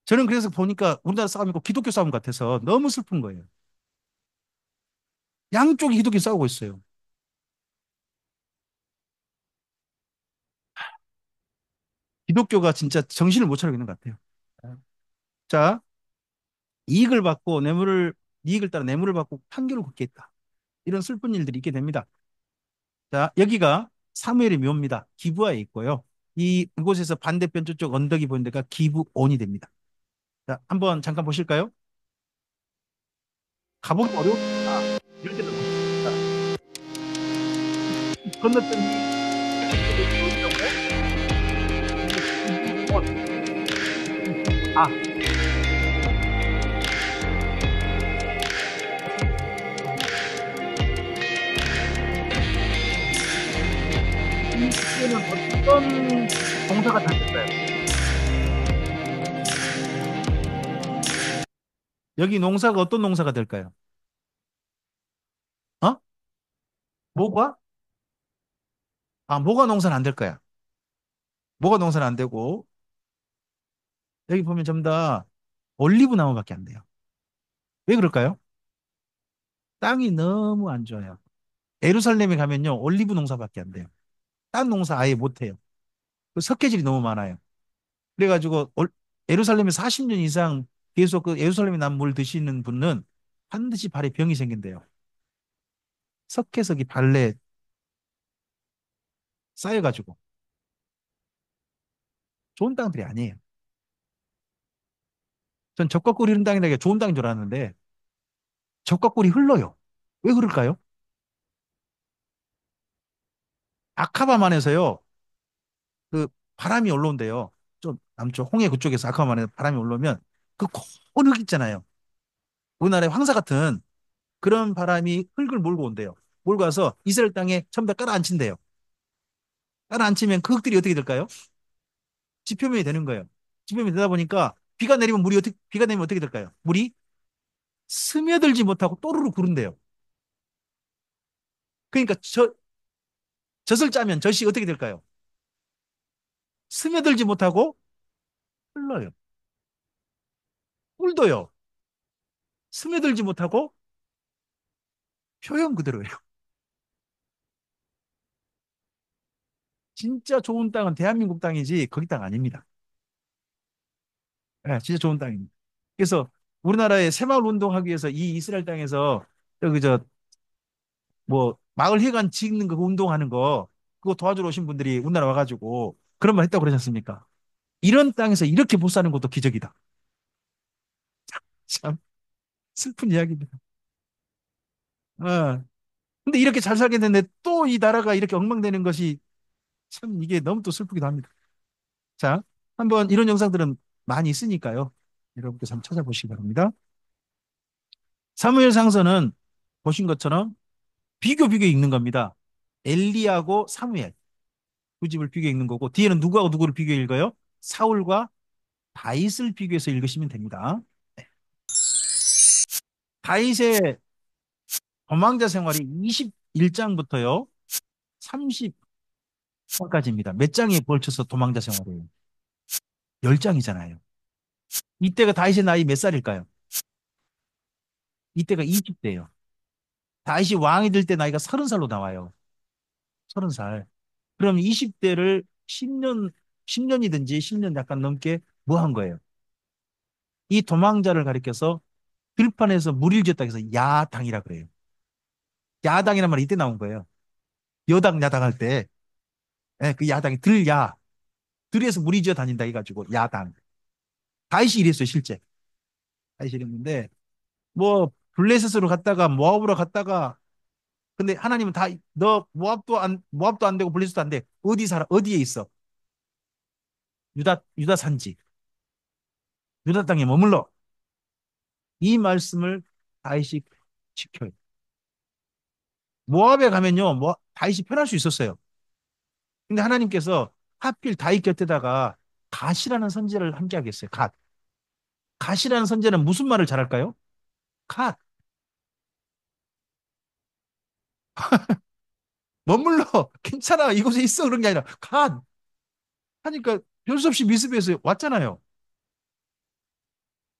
저는 그래서 보니까 우리나라 싸움이고 기독교 싸움 같아서 너무 슬픈 거예요. 양쪽이 기독교 싸우고 있어요. 기독교가 진짜 정신을 못 차리고 있는 것 같아요. 자, 이익을 받고 이익을 따라 뇌물을 받고 판결을 받게 했다. 이런 슬픈 일들이 있게 됩니다. 자, 여기가 사무엘의 묘입니다. 기브아에 있고요. 이곳에서 반대편 저쪽 언덕이 보이는 데가 기브온이 됩니다. 자, 한번 잠깐 보실까요? 가보기 어렵습니다. 이럴 때는 건너편이 아, 이때는 어떤 동사가 닿을까요? 여기 농사가 어떤 농사가 될까요? 어? 뭐가? 아, 뭐가 농사는 안 될 거야. 뭐가 농사는 안 되고 여기 보면 전부 다 올리브 나무밖에 안 돼요. 왜 그럴까요? 땅이 너무 안 좋아요. 예루살렘에 가면요 올리브 농사밖에 안 돼요. 딴 농사 아예 못 해요. 그 석회질이 너무 많아요. 그래가지고 예루살렘에 40년 이상 계속 그 예루살렘에 난 물 드시는 분은 반드시 발에 병이 생긴대요. 석회석이 발에 쌓여가지고 좋은 땅들이 아니에요. 전 적과꿀이 흐른 땅이라 좋은 땅인 줄 알았는데 적과꿀이 흘러요. 왜 그럴까요? 아카바만에서요 그 바람이 올라온대요. 좀 남쪽 홍해 그쪽에서 아카바만에 바람이 올라오면 그 고운 흙 있잖아요. 우리나라의 황사 같은 그런 바람이 흙을 몰고 온대요. 몰고 와서 이스라엘 땅에 전부 다 깔아앉힌대요. 깔아앉히면 그 흙들이 어떻게 될까요? 지표면이 되는 거예요. 지표면이 되다 보니까 비가 내리면 비가 내리면 어떻게 될까요? 물이 스며들지 못하고 또르르 구른대요. 그러니까 젖을 짜면 젖이 어떻게 될까요? 스며들지 못하고 흘러요. 꿀도요. 스며들지 못하고 표현 그대로예요. 진짜 좋은 땅은 대한민국 땅이지 거기 땅 아닙니다. 예, 진짜 좋은 땅입니다. 그래서 우리나라의 새마을 운동하기 위해서 이 이스라엘 땅에서 여기 저 뭐 마을 회관 짓는 거 운동하는 거 그거 도와주러 오신 분들이 우리나라 와가지고 그런 말 했다고 그러지 않습니까? 이런 땅에서 이렇게 못 사는 것도 기적이다. 참 슬픈 이야기입니다. 어. 근데 이렇게 잘 살게 됐는데 또 이 나라가 이렇게 엉망되는 것이 참 이게 너무 또 슬프기도 합니다. 자, 한번 이런 영상들은 많이 있으니까요. 여러분께서 한번 찾아보시기 바랍니다. 사무엘 상서는 보신 것처럼 비교 읽는 겁니다. 엘리하고 사무엘 두 집을 비교 읽는 거고 뒤에는 누구하고 누구를 비교 읽어요? 사울과 다윗을 비교해서 읽으시면 됩니다. 다윗의 도망자 생활이 21장부터요 30장까지입니다. 몇 장에 걸쳐서 도망자 생활이에요? 10장이잖아요. 이때가 다윗의 나이 몇 살일까요? 이때가 20대예요. 다윗이 왕이 될 때 나이가 30살로 나와요. 30살. 그럼 20대를 10년이든지 10년 약간 넘게 뭐 한 거예요? 이 도망자를 가리켜서 들판에서 물일지었다 해서 야당이라 그래요. 야당이란 말이 이때 나온 거예요. 여당 야당 할 때, 예, 그 야당이 들야, 들에서 무리지어 다닌다 해가지고 야당. 다윗이 이랬어요, 실제. 다윗이 이랬는데, 뭐, 블레셋으로 갔다가, 모압으로 갔다가, 근데 하나님은 너 모압도 안 되고 블레셋도 안 돼. 어디 살아? 어디에 있어? 유다 산지, 유다 땅에 머물러. 이 말씀을 다윗이 지켜요. 모압에 가면요, 다윗이 편할 수 있었어요. 근데 하나님께서 하필 다윗 곁에다가 갓이라는 선지자를 함께 하겠어요. 갓. 갓이라는 선지자는 무슨 말을 잘할까요? 갓. 머물러. 괜찮아. 이곳에 있어. 그런 게 아니라 갓. 하니까 별 수 없이 미습에서 왔잖아요.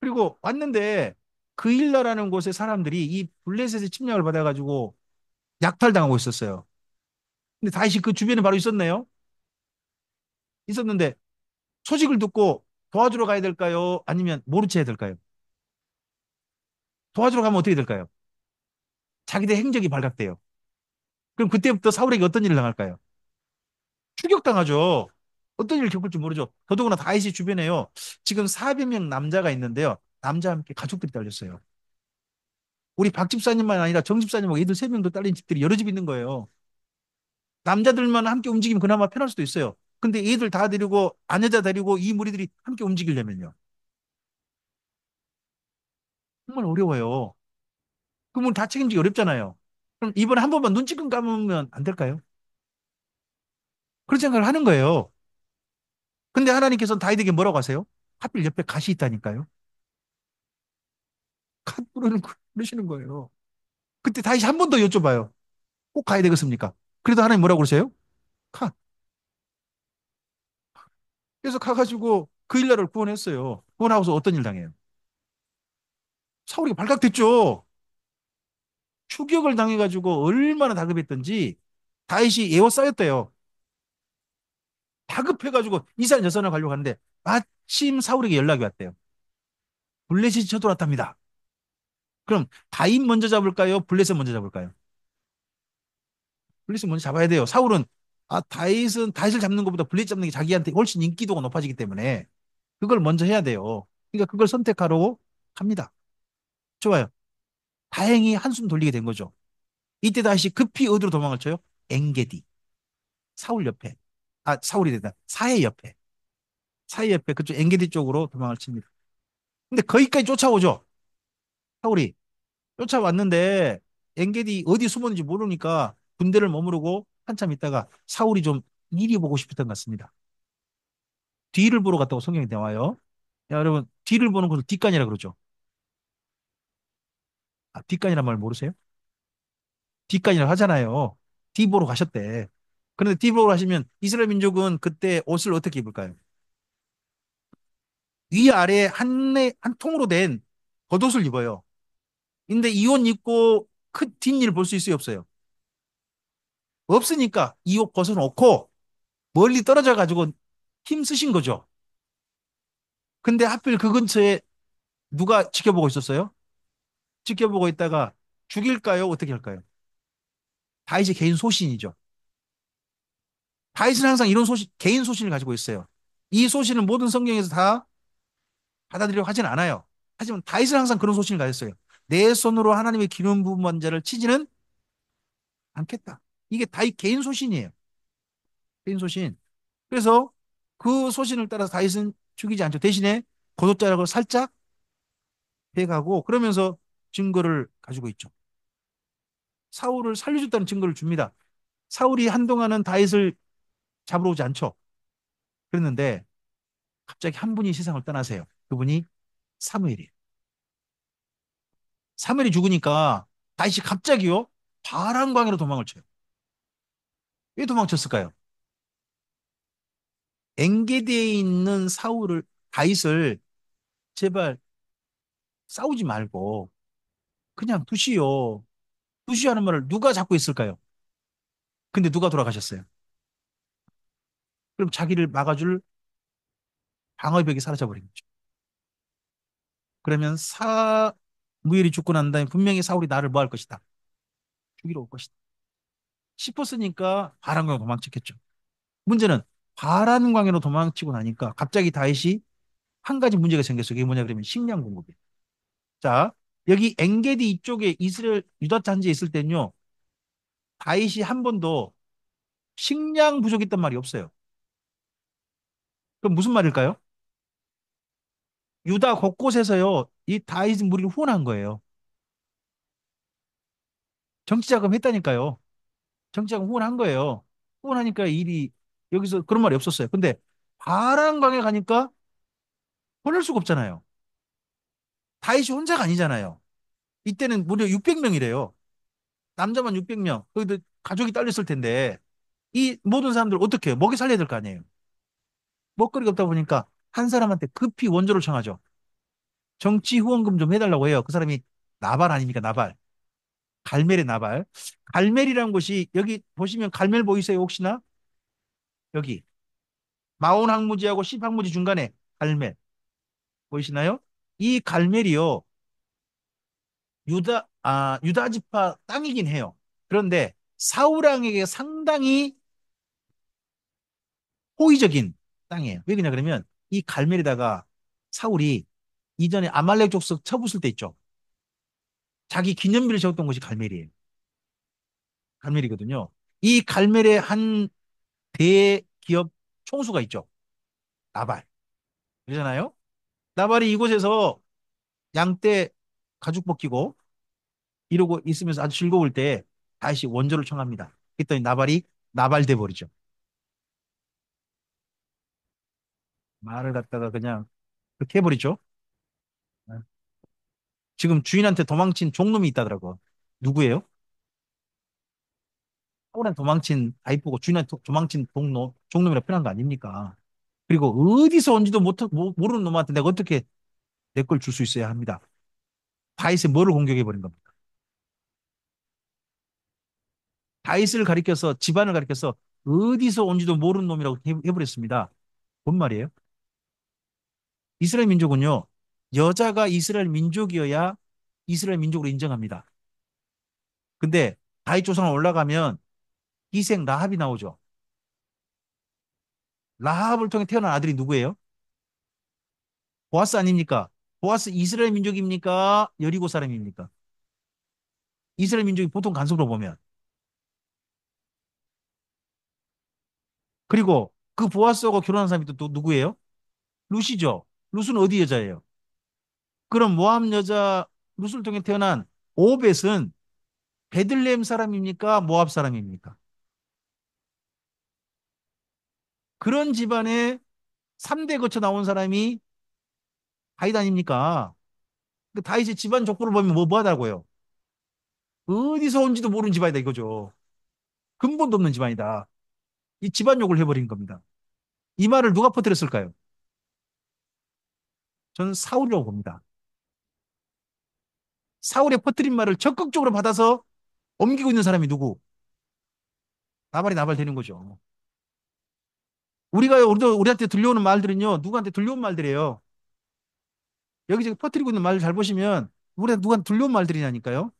그리고 왔는데 그일라라는 곳의 사람들이 이 블레셋의 침략을 받아가지고 약탈당하고 있었어요. 근데 다윗이 그 주변에 바로 있었네요. 있었는데 소식을 듣고 도와주러 가야 될까요? 아니면 모른 채 해야 될까요? 도와주러 가면 어떻게 될까요? 자기들 행적이 발각돼요. 그럼 그때부터 사울에게 어떤 일을 당할까요? 추격당하죠. 어떤 일을 겪을지 모르죠. 더더구나 다윗이 주변에요. 지금 400명 남자가 있는데요. 남자와 함께 가족들이 딸렸어요. 우리 박 집사님만 아니라 정 집사님하고 애들 3명도 딸린 집들이 여러 집 있는 거예요. 남자들만 함께 움직이면 그나마 편할 수도 있어요. 근데 애들 다 데리고 아내자 데리고 이 무리들이 함께 움직이려면요. 정말 어려워요. 그러면 다 책임지기 어렵잖아요. 그럼 이번에 한 번만 눈 찔끔 감으면 안 될까요? 그런 생각을 하는 거예요. 근데 하나님께서는 다윗에게 뭐라고 하세요? 하필 옆에 갓이 있다니까요. 갓 부르시는 거예요. 그때 다시 한 번 더 여쭤봐요. 꼭 가야 되겠습니까? 그래도 하나님 뭐라고 그러세요? 가. 그래서 가가지고 그 일날을 구원했어요. 구원하고서 어떤 일 당해요? 사울이 발각됐죠. 추격을 당해가지고 얼마나 다급했던지 다윗이 에워싸였대요. 다급해가지고 이산 여산을 가려고 하는데 마침 사울에게 연락이 왔대요. 블레셋이 쳐들어왔답니다. 그럼 다윗 먼저 잡을까요? 블레셋 먼저 잡을까요? 블레셋 먼저 잡아야 돼요. 사울은 다윗은 다윗을 잡는 것보다 블레셋 잡는 게 자기한테 훨씬 인기도가 높아지기 때문에 그걸 먼저 해야 돼요. 그러니까 그걸 선택하러 갑니다. 좋아요. 다행히 한숨 돌리게 된 거죠. 이때 다시 급히 어디로 도망을 쳐요? 엔게디. 사울 옆에. 사울이 된다. 사해 옆에. 사해 옆에 그쪽 엔게디 쪽으로 도망을 칩니다. 근데 거기까지 쫓아오죠. 사울이. 쫓아왔는데 엔게디 어디 숨었는지 모르니까 군대를 머무르고 한참 있다가 사울이 좀 일이 보고 싶었던 것 같습니다. 뒤를 보러 갔다고 성경에 나와요. 야, 여러분, 뒤를 보는 것을 뒷간이라 그러죠. 아, 뒷간이란 말 모르세요? 뒷간이라고 하잖아요. 디보로 가셨대. 그런데 디보로 가시면 이스라엘 민족은 그때 옷을 어떻게 입을까요? 위아래 한 통으로 된 겉옷을 입어요. 근데 이 옷 입고 그 뒷일 볼 수 있어요, 없어요? 없으니까 이 옷 벗어놓고 멀리 떨어져 가지고 힘 쓰신 거죠. 근데 하필 그 근처에 누가 지켜보고 있었어요? 지켜보고 있다가 죽일까요? 어떻게 할까요? 다윗의 개인 소신이죠. 다윗은 항상 이런 소신, 개인 소신을 가지고 있어요. 이 소신을 모든 성경에서 다 받아들이려고 하진 않아요. 하지만 다윗은 항상 그런 소신을 가졌어요. 내 손으로 하나님의 기름 부은 자를 치지는 않겠다. 이게 다윗 개인 소신이에요. 개인 소신. 그래서 그 소신을 따라서 다윗은 죽이지 않죠. 대신에 고도자락을 살짝 해가고 그러면서 증거를 가지고 있죠. 사울을 살려줬다는 증거를 줍니다. 사울이 한동안은 다윗을 잡으러 오지 않죠. 그랬는데 갑자기 한 분이 세상을 떠나세요. 그분이 사무엘이에요. 사무엘이 죽으니까 다윗이 갑자기요 바람광으로 도망을 쳐요. 왜 도망쳤을까요? 엔게디에 있는 사울을 다윗을 제발 싸우지 말고 그냥 두시오. 두시오 하는 말을 누가 잡고 있을까요? 근데 누가 돌아가셨어요? 그럼 자기를 막아줄 방어벽이 사라져버린 거죠. 그러면 사무엘이 죽고 난 다음에 분명히 사울이 나를 뭐 할 것이다. 죽이러 올 것이다. 싶었으니까 바람광으로 도망쳤겠죠. 문제는 바람광으로 도망치고 나니까 갑자기 다윗이 한 가지 문제가 생겼어요. 그게 뭐냐 그러면 식량 공급이에요. 자, 여기 엔게디 이쪽에 이스라엘 유다 잔지에 있을 때는요. 다윗이 한 번도 식량 부족이 있단 말이 없어요. 그럼 무슨 말일까요? 유다 곳곳에서요. 이 다윗 무리를 후원한 거예요. 정치자금 했다니까요. 정치자금 후원한 거예요. 후원하니까 일이 여기서 그런 말이 없었어요. 근데 바람광에 가니까 보낼 수가 없잖아요. 다윗이 혼자가 아니잖아요. 이때는 무려 600명이래요. 남자만 600명. 거기도 가족이 딸렸을 텐데 이 모든 사람들 어떻게 해요? 먹이 살려야 될 거 아니에요. 먹거리가 없다 보니까 한 사람한테 급히 원조를 청하죠. 정치 후원금 좀 해달라고 해요. 그 사람이 나발 아닙니까? 나발. 갈멜의 나발. 갈멜이라는 곳이 여기 보시면 갈멜 보이세요? 혹시나? 여기. 마온 항무지하고 십 항무지 중간에 갈멜. 보이시나요? 이 갈멜이요. 유다 지파 땅이긴 해요. 그런데 사울 왕에게 상당히 호의적인 땅이에요. 왜 그러냐 그러면 이 갈멜에다가 사울이 이전에 아말렉 족속 쳐부술 때 있죠. 자기 기념비를 세웠던 곳이 갈멜이에요. 갈멜이거든요. 이 갈멜의 한 대기업 총수가 있죠. 나발. 그러잖아요. 나발이 이곳에서 양떼 가죽 벗기고 이러고 있으면서 아주 즐거울 때 다시 원조를 청합니다. 그랬더니 나발이 나발돼 버리죠. 말을 갖다가 그냥 그렇게 해버리죠. 지금 주인한테 도망친 종놈이 있다더라고. 누구예요? 서울에 도망친 아이프고 주인한테 도망친 종놈이라 표현한 거 아닙니까? 그리고 어디서 온지도 모르는 놈한테 내가 어떻게 내 걸 줄 수 있어야 합니다. 다윗의 뭐를 공격해 버린 겁니까? 다윗을 가리켜서 집안을 가리켜서 어디서 온지도 모르는 놈이라고 해버렸습니다. 뭔 말이에요? 이스라엘 민족은요, 여자가 이스라엘 민족이어야 이스라엘 민족으로 인정합니다. 근데 다윗 조상을 올라가면 희생 라합이 나오죠. 라합을 통해 태어난 아들이 누구예요? 보아스 아닙니까? 보아스 이스라엘 민족입니까? 여리고 사람입니까? 이스라엘 민족이 보통 간섭으로 보면. 그리고 그 보아스하고 결혼한 사람이 또 누구예요? 룻이죠. 룻은 어디 여자예요? 그럼 모함 여자 룻을 통해 태어난 오벳은 베들레헴 사람입니까? 모압 사람입니까? 그런 집안에 3대 거쳐 나온 사람이 다윗 아닙니까? 그 다윗의 집안 족보를 보면 뭐 하다고요? 어디서 온지도 모르는 집안이다 이거죠. 근본도 없는 집안이다. 이 집안 욕을 해버린 겁니다. 이 말을 누가 퍼뜨렸을까요? 저는 사울이라고 봅니다. 사울의 퍼뜨린 말을 적극적으로 받아서 옮기고 있는 사람이 누구? 나발이 나발 되는 거죠. 우리도 우리한테 들려오는 말들은요, 누구한테 들려온 말들이에요. 여기저기 퍼뜨리고 있는 말을 잘 보시면 우리가 누구한테 들려온 말들이냐니까요.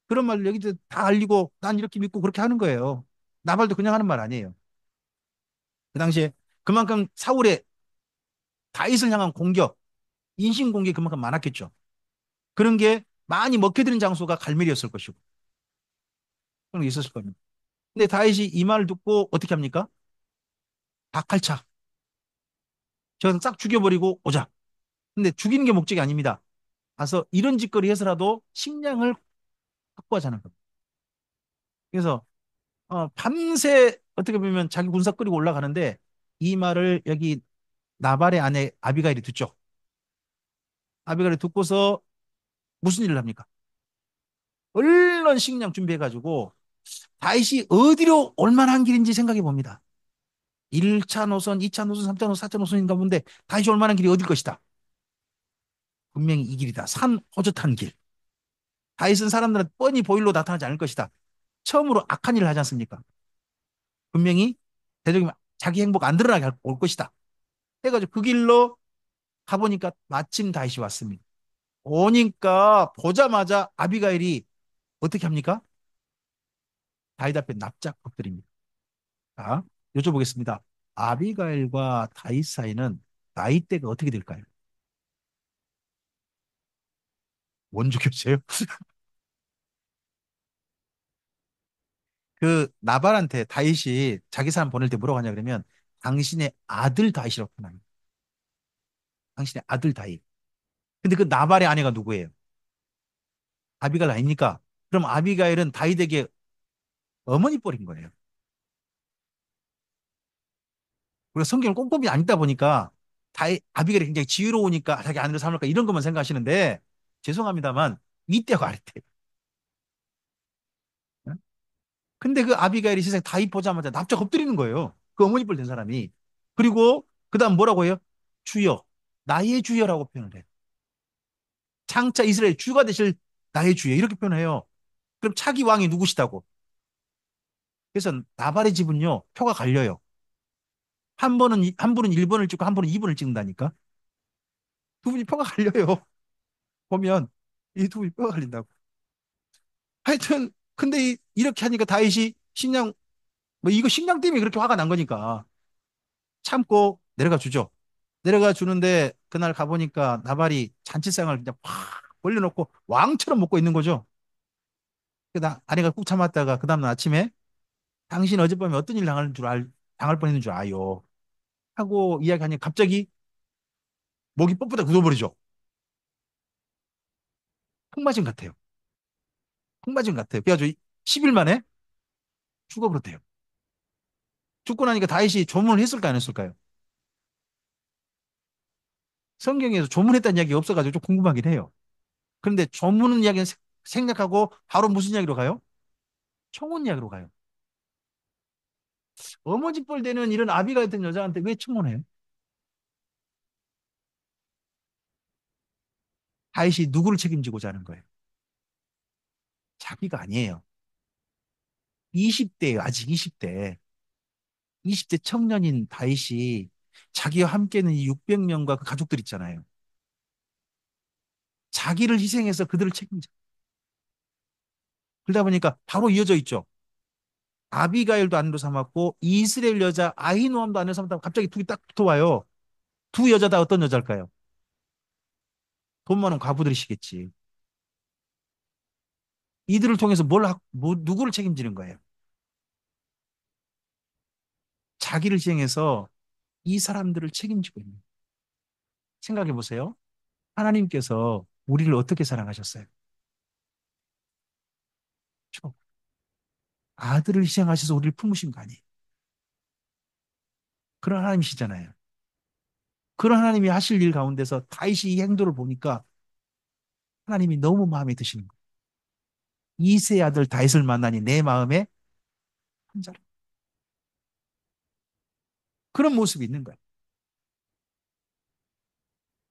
그런 말을 여기서 다 알리고 난 이렇게 믿고 그렇게 하는 거예요. 나발도 그냥 하는 말 아니에요. 그 당시에 그만큼 사울의 다윗을 향한 공격, 인신 공격이 그만큼 많았겠죠. 그런 게 많이 먹혀드는 장소가 갈멜이었을 것이고 그런 게 있었을 겁니다. 근데 다윗이 이 말을 듣고 어떻게 합니까? 박할차. 저는 싹 죽여버리고 오자. 근데 죽이는 게 목적이 아닙니다. 가서 이런 짓거리 해서라도 식량을 확보하자는 겁니다. 그래서 밤새 어떻게 보면 자기 군사 끌고 올라가는데 이 말을 여기 나발의 아내 아비가일이 듣죠. 아비가일이 듣고서 무슨 일을 합니까? 얼른 식량 준비해가지고 다윗이 어디로 올 만한 길인지 생각해 봅니다. 1차 노선, 2차 노선, 3차 노선, 4차 노선인가 본데 다윗이 올 만한 길이 어딜 것이다. 분명히 이 길이다. 산 호젓한 길. 다윗은 사람들은 뻔히 보일로 나타나지 않을 것이다. 처음으로 악한 일을 하지 않습니까? 분명히 대적이 자기 행복 안 드러나게 올 것이다. 해가지고 그 길로 가보니까 마침 다윗이 왔습니다. 오니까 보자마자 아비가일이 어떻게 합니까? 다윗 앞에 납작 엎드립니다. 자, 여쭤보겠습니다. 아비가일과 다윗 사이는 나이대가 어떻게 될까요? 원조 교체요? 그 나발한테 다윗이 자기 사람 보낼 때 뭐라고 하냐 그러면 당신의 아들 다윗이라고 표현합니다. 당신의 아들 다윗. 근데 그 나발의 아내가 누구예요? 아비가일 아닙니까? 그럼 아비가일은 다윗에게 어머니 뻘인 거예요. 우리가 성경을 꼼꼼히 안 읽다 보니까 아비가일이 굉장히 지혜로우니까 자기 아내로 삼을까 이런 것만 생각하시는데 죄송합니다만 윗대하고 아랫대. 근데 그 아비가일이 세상에 다윗 보자마자 납작 엎드리는 거예요. 그 어머니 뻘 된 사람이. 그리고 그다음 뭐라고 해요? 주여, 나의 주여라고 표현을 해요. 장차 이스라엘 주가 되실 나의 주여 이렇게 표현해요. 그럼 차기 왕이 누구시다고? 그래서 나발의 집은요 표가 갈려요. 한 분은 1번을 찍고 한 분은 2번을 찍는다니까. 두 분이 표가 갈려요. 보면 이 두 분이 표가 갈린다고. 하여튼 근데 이렇게 하니까 다윗이 식량 뭐 이거 식량 때문에 그렇게 화가 난 거니까 참고 내려가 주죠. 내려가 주는데 그날 가보니까 나발이 잔치상을 그냥 팍 벌려놓고 왕처럼 먹고 있는 거죠. 아내가 꾹 참았다가 그 다음날 아침에 당신 어젯밤에 어떤 일 당할 뻔했는 줄 아요. 하고 이야기하니 갑자기 목이 뻣뻣하게 굳어버리죠. 콩맞은 같아요. 콩맞은 같아요. 그래가지고 10일 만에 죽어버렸대요. 죽고 나니까 다윗이 조문을 했을까 안 했을까요? 성경에서 조문했다는 이야기가 없어가지고 좀 궁금하긴 해요. 그런데 조문은 이야기는 생략하고 바로 무슨 이야기로 가요? 청혼 이야기로 가요. 어머니뻘 되는 이런 아비가 있던 여자한테 왜 청혼해요? 다윗이 누구를 책임지고자 하는 거예요? 자기가 아니에요. 20대예요. 아직 20대. 20대 청년인 다윗이 자기와 함께는 이 600명과 그 가족들 있잖아요. 자기를 희생해서 그들을 책임져. 그러다 보니까 바로 이어져 있죠. 아비가일도 아내로 삼았고 이스라엘 여자 아히노함도 아내로 삼았다고 갑자기 둘이 딱 붙어와요. 두 여자 다 어떤 여자일까요? 돈 많은 과부들이시겠지. 이들을 통해서 누구를 책임지는 거예요? 자기를 희생해서 이 사람들을 책임지고 있는. 생각해 보세요. 하나님께서 우리를 어떻게 사랑하셨어요? 그렇죠? 아들을 희생하셔서 우리를 품으신 거 아니에요? 그런 하나님이시잖아요. 그런 하나님이 하실 일 가운데서 다윗이 이 행동을 보니까 하나님이 너무 마음에 드시는 거예요. 이세 아들 다윗을 만나니 내 마음에 한자라. 그런 모습이 있는 거예요.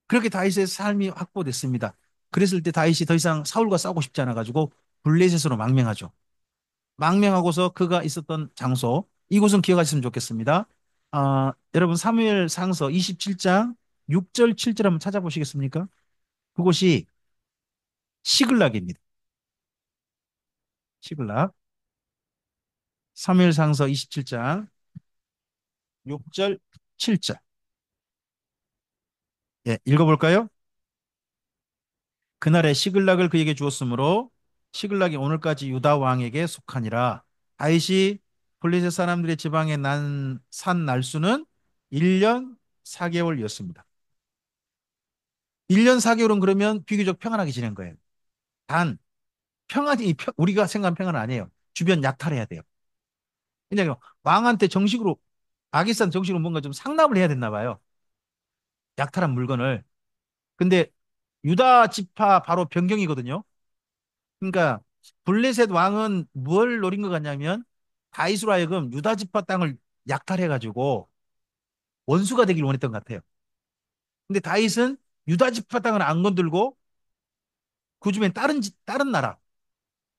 그렇게 다윗의 삶이 확보됐습니다. 그랬을 때 다윗이 더 이상 사울과 싸우고 싶지 않아 가지고 블레셋으로 망명하죠. 망명하고서 그가 있었던 장소, 이곳은 기억하셨으면 좋겠습니다. 여러분 사무엘 상서 27장 6절 7절 한번 찾아보시겠습니까? 그곳이 시글락입니다. 시글락. 사무엘 상서 27장 6절 7절. 예, 읽어볼까요? 그날에 시글락을 그에게 주었으므로 시글락이 오늘까지 유다 왕에게 속하니라. 다윗이 블레셋 사람들의 지방에 난 산 날수는 1년 4개월이었습니다. 1년 4개월은 그러면 비교적 평안하게 지낸 거예요. 단 평안이 우리가 생각한 평안은 아니에요. 주변 약탈해야 돼요. 왜냐하면 왕한테 정식으로 아기산 정식으로 뭔가 좀 상납을 해야 됐나 봐요. 약탈한 물건을. 근데 유다 지파 바로 변경이거든요. 그러니까 블레셋 왕은 뭘 노린 것 같냐면 다윗으로 하여금 유다 지파 땅을 약탈해가지고 원수가 되길 원했던 것 같아요. 근데 다윗은 유다 지파 땅을 안 건들고 그 주변 다른 나라,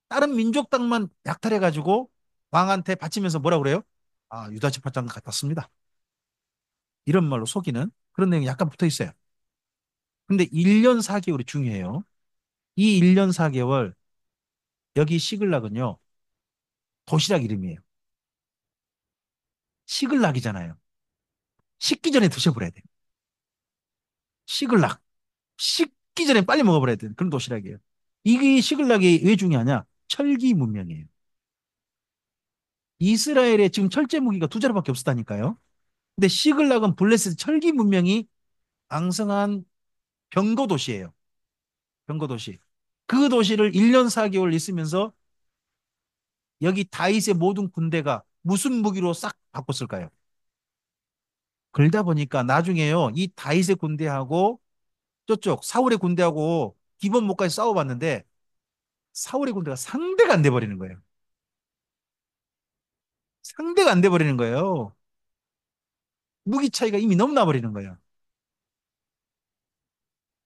다른 민족 땅만 약탈해가지고 왕한테 바치면서 뭐라 그래요? 아, 유다 지파 땅 같았습니다. 이런 말로 속이는 그런 내용이 약간 붙어 있어요. 근데 1년 4개월이 중요해요. 이 1년 4개월 여기 시글락은요. 도시락 이름이에요. 시글락이잖아요. 식기 전에 드셔버려야 돼요. 시글락. 식기 전에 빨리 먹어버려야 되는 그런 도시락이에요. 이게 시글락이 왜 중요하냐? 철기 문명이에요. 이스라엘에 지금 철제 무기가 두 자루밖에 없었다니까요. 근데 시글락은 블레셋 철기 문명이 왕성한 병거 도시예요. 병거 도시. 그 도시를 1년 4개월 있으면서 여기 다윗의 모든 군대가 무슨 무기로 싹 바꿨을까요? 그러다 보니까 나중에요. 이 다윗의 군대하고 저쪽 사울의 군대하고 기본 못까지 싸워봤는데 사울의 군대가 상대가 안 돼 버리는 거예요. 상대가 안 돼 버리는 거예요. 무기 차이가 이미 넘나 버리는 거예요.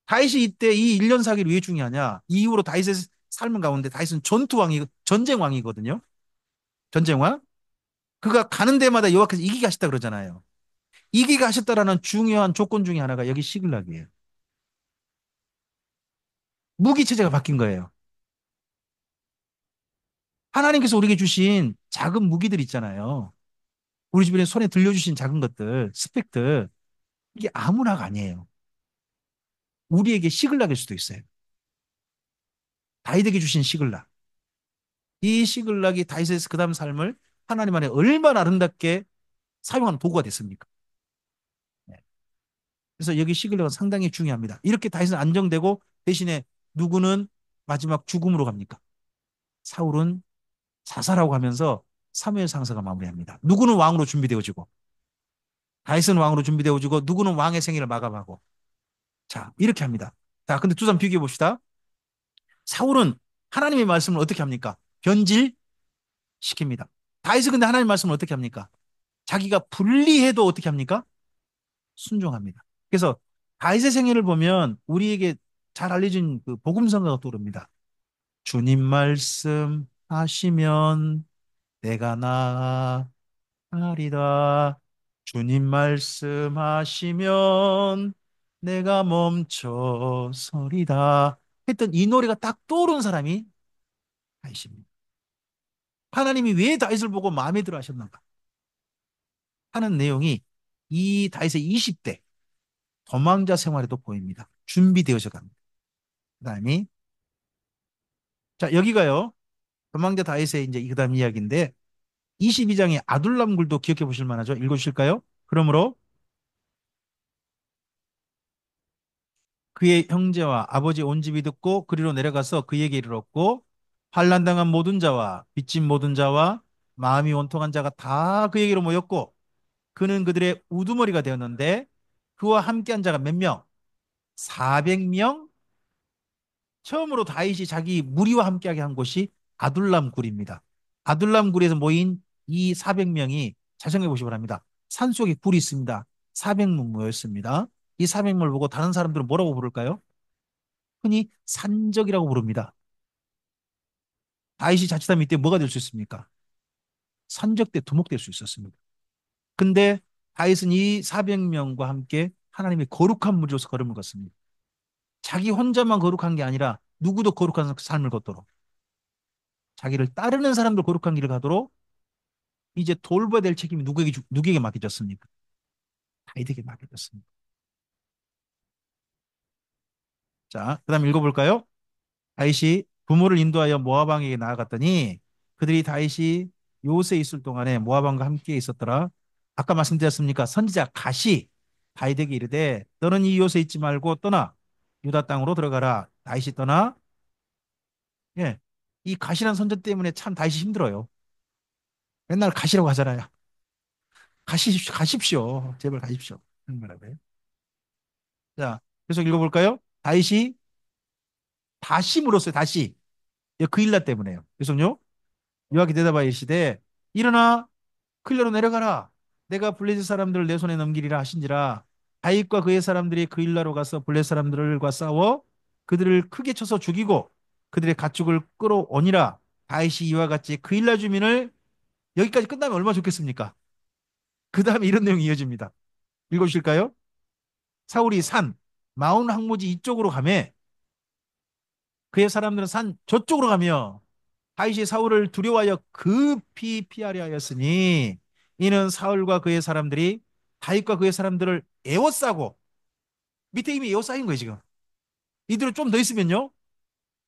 다윗이 이때 이 1년 사기를 왜 중요하냐? 이후로 다윗의 삶은 가운데 다윗은 전투왕이 전쟁왕이거든요. 전쟁왕. 그가 가는 데마다 여호와께서 이기게 하셨다 그러잖아요. 이기게 하셨다라는 중요한 조건 중에 하나가 여기 시글락이에요. 무기 체제가 바뀐 거예요. 하나님께서 우리에게 주신 작은 무기들 있잖아요. 우리 주변에 손에 들려주신 작은 것들, 스펙들, 이게 아무나가 아니에요. 우리에게 시글락일 수도 있어요. 다윗에게 주신 시글락. 이 시글락이 다윗의 그 다음 삶을 하나님 안에 얼마나 아름답게 사용하는 도구가 됐습니까? 네. 그래서 여기 시글락은 상당히 중요합니다. 이렇게 다윗은 안정되고 대신에 누구는 마지막 죽음으로 갑니까? 사울은 자살하고 하면서 사무엘 상사가 마무리합니다. 누구는 왕으로 준비되어지고 다윗은 왕으로 준비되어지고 누구는 왕의 생애를 마감하고 자 이렇게 합니다. 자 근데 두 사람 비교해 봅시다. 사울은 하나님의 말씀을 어떻게 합니까? 변질시킵니다. 다윗은 근데 하나님의 말씀을 어떻게 합니까? 자기가 불리해도 어떻게 합니까? 순종합니다. 그래서 다윗의 생애를 보면 우리에게 잘 알려진 그 복음성가가 떠오릅니다. 주님 말씀하시면 내가 나아리라. 주님 말씀하시면 내가 멈춰 서리다. 했던 이 노래가 딱 떠오른 사람이 다윗입니다. 하나님이 왜 다윗을 보고 마음에 들어 하셨는가 하는 내용이 이 다윗의 20대 도망자 생활에도 보입니다. 준비되어져 갑니다. 그다음에 자 여기가요. 도망자 다윗의 이제 그다음 이야기인데 22장의 아둘람 굴도 기억해 보실 만하죠. 읽어 주실까요? 그러므로 그의 형제와 아버지 온 집이 듣고 그리로 내려가서 그에게 이르렀고 환난당한 모든 자와 빚진 모든 자와 마음이 원통한 자가 다 그에게로 모였고 그는 그들의 우두머리가 되었는데 그와 함께한 자가 몇 명? 400명. 처음으로 다윗이 자기 무리와 함께하게 한 곳이 아둘람 굴입니다. 아둘람 굴에서 모인 이 400명이 잘 생각해 보시기 바랍니다. 산속에 굴이 있습니다. 400명 모였습니다. 이 400명을 보고 다른 사람들은 뭐라고 부를까요? 흔히 산적이라고 부릅니다. 다윗이 자칫하면 이때 뭐가 될 수 있습니까? 산적 때 두목될 수 있었습니다. 근데 다윗은 이 400명과 함께 하나님의 거룩한 무리로서 걸음을 걷습니다. 자기 혼자만 거룩한 게 아니라 누구도 거룩한 삶을 걷도록 자기를 따르는 사람들 거룩한 길을 가도록 이제 돌봐야 될 책임이 누구에게 맡겨졌습니까? 다윗에게 맡겨졌습니다. 자, 그다음 읽어볼까요? 다윗이 부모를 인도하여 모압 왕에게 나아갔더니 그들이 다윗이 요새에 있을 동안에 모압 왕과 함께 있었더라. 아까 말씀드렸습니까? 선지자 갓이 다윗에게 이르되 너는 이 요새에 있지 말고 떠나 유다 땅으로 들어가라. 다윗이 떠나 예. 이 갓이라는 선자 때문에 참 다윗이 힘들어요. 맨날 갓이라고 하잖아요. 가십시오. 제발 가십시오. 하는 거라고요. 자, 계속 읽어볼까요? 다윗이 다시 물었어요. 다시. 그 일날 때문에요. 그래서요. 요압이 대답하여 이르시되 일어나 클레로 내려가라. 내가 블레셋 사람들을 내 손에 넘기리라 하신지라. 다윗과 그의 사람들이 그 일라로 가서 블레셋 사람들과 싸워 그들을 크게 쳐서 죽이고 그들의 가축을 끌어오니라. 다윗이 이와 같이 그 일라 주민을 여기까지 끝나면 얼마나 좋겠습니까? 그 다음에 이런 내용이 이어집니다. 읽어주실까요? 사울이 산 마운 항무지 이쪽으로 가매 그의 사람들은 산 저쪽으로 가며 다윗이 사울을 두려워하여 급히 피하려 하였으니 이는 사울과 그의 사람들이 다윗과 그의 사람들을 에워싸고 밑에 이미 에워싸인 거예요 지금. 이대로 좀 더 있으면요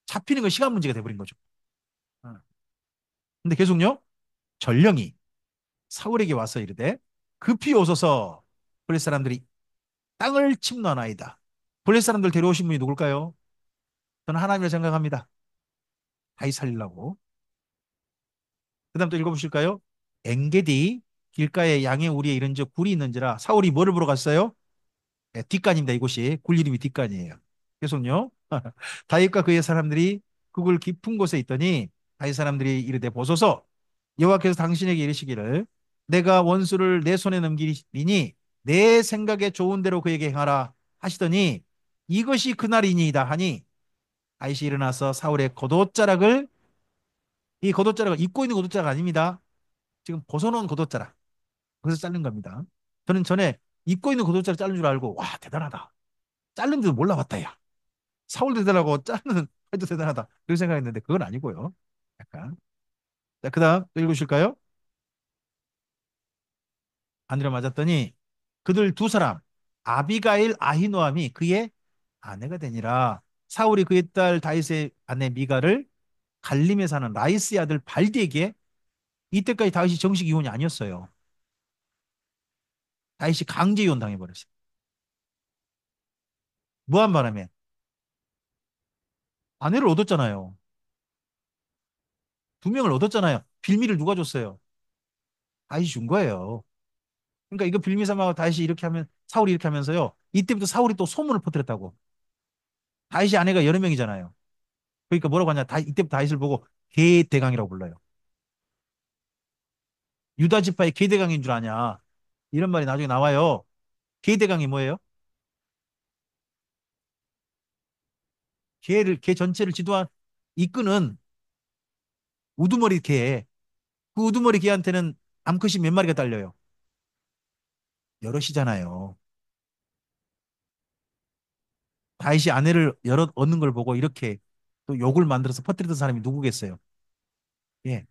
잡히는 건 시간 문제가 돼버린 거죠. 어. 근데 계속요 전령이 사울에게 와서 이르되 급히 오소서 블레 사람들이 땅을 침노하나이다. 블레 사람들 데려오신 분이 누굴까요? 저는 하나님을 생각합니다. 다윗 살리려고. 그 다음 또 읽어보실까요? 엔게디 길가에 양의 우리에 이른즉 굴이 있는지라 사울이 뭐를 보러 갔어요? 네, 뒷간입니다. 이곳이 굴 이름이 뒷간이에요. 계속요. 다윗과 그의 사람들이 그 굴 깊은 곳에 있더니 다윗 사람들이 이르되 보소서 여호와께서 당신에게 이르시기를 내가 원수를 내 손에 넘기리니 내 생각에 좋은 대로 그에게 행하라 하시더니 이것이 그날이니이다 하니 다윗이 일어나서 사울의 겉옷자락을 이 겉옷자락을 입고 있는 겉옷자락 아닙니다. 지금 벗어놓은 겉옷자락 그래서 자른 겁니다. 저는 전에 입고 있는 겉옷자락 자른 줄 알고 와 대단하다. 자른지도 몰라봤다 야. 사울도 대단하고 자르는 해도 대단하다. 그렇게 생각했는데 그건 아니고요. 약간. 자, 그다음 또 읽으실까요? 아니라 맞았더니 그들 두 사람 아비가일 아히노함이 그의 아내가 되니라. 사울이 그의 딸 다윗의 아내 미가를 갈림에 사는 라이스의 아들 발디에게 이때까지 다윗이 정식 이혼이 아니었어요. 다윗이 강제 이혼 당해버렸어요. 무한 바람에 아내를 얻었잖아요. 두 명을 얻었잖아요. 빌미를 누가 줬어요? 다윗이 준 거예요. 그러니까 이거 빌미 삼아 다윗이 이렇게 하면 사울이 이렇게 하면서요. 이때부터 사울이 또 소문을 퍼뜨렸다고. 다윗이 아내가 여러 명이잖아요. 그러니까 뭐라고 하냐? 이때부터 다윗을 보고 계대강이라고 불러요. 유다 지파의 계대강인 줄 아냐? 이런 말이 나중에 나와요. 계대강이 뭐예요? 개 전체를 지도한 이끄는 우두머리 개. 그 우두머리 개한테는 암컷이 몇 마리가 딸려요? 여럿이잖아요. 다윗이 아내를 여럿 얻는 걸 보고 이렇게 또 욕을 만들어서 퍼뜨리던 사람이 누구겠어요? 예.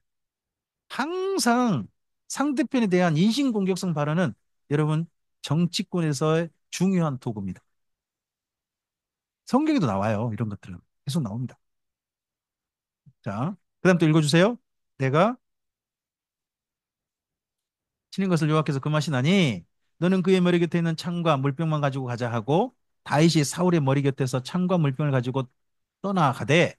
항상 상대편에 대한 인신공격성 발언은 여러분 정치권에서의 중요한 도구입니다. 성경에도 나와요. 이런 것들은 계속 나옵니다. 자, 그다음 또 읽어주세요. 내가 치는 것을 여호와께서 금하시나니 너는 그의 머리 곁에 있는 창과 물병만 가지고 가자 하고 다윗이 사울의 머리 곁에서 창과 물병을 가지고 떠나가되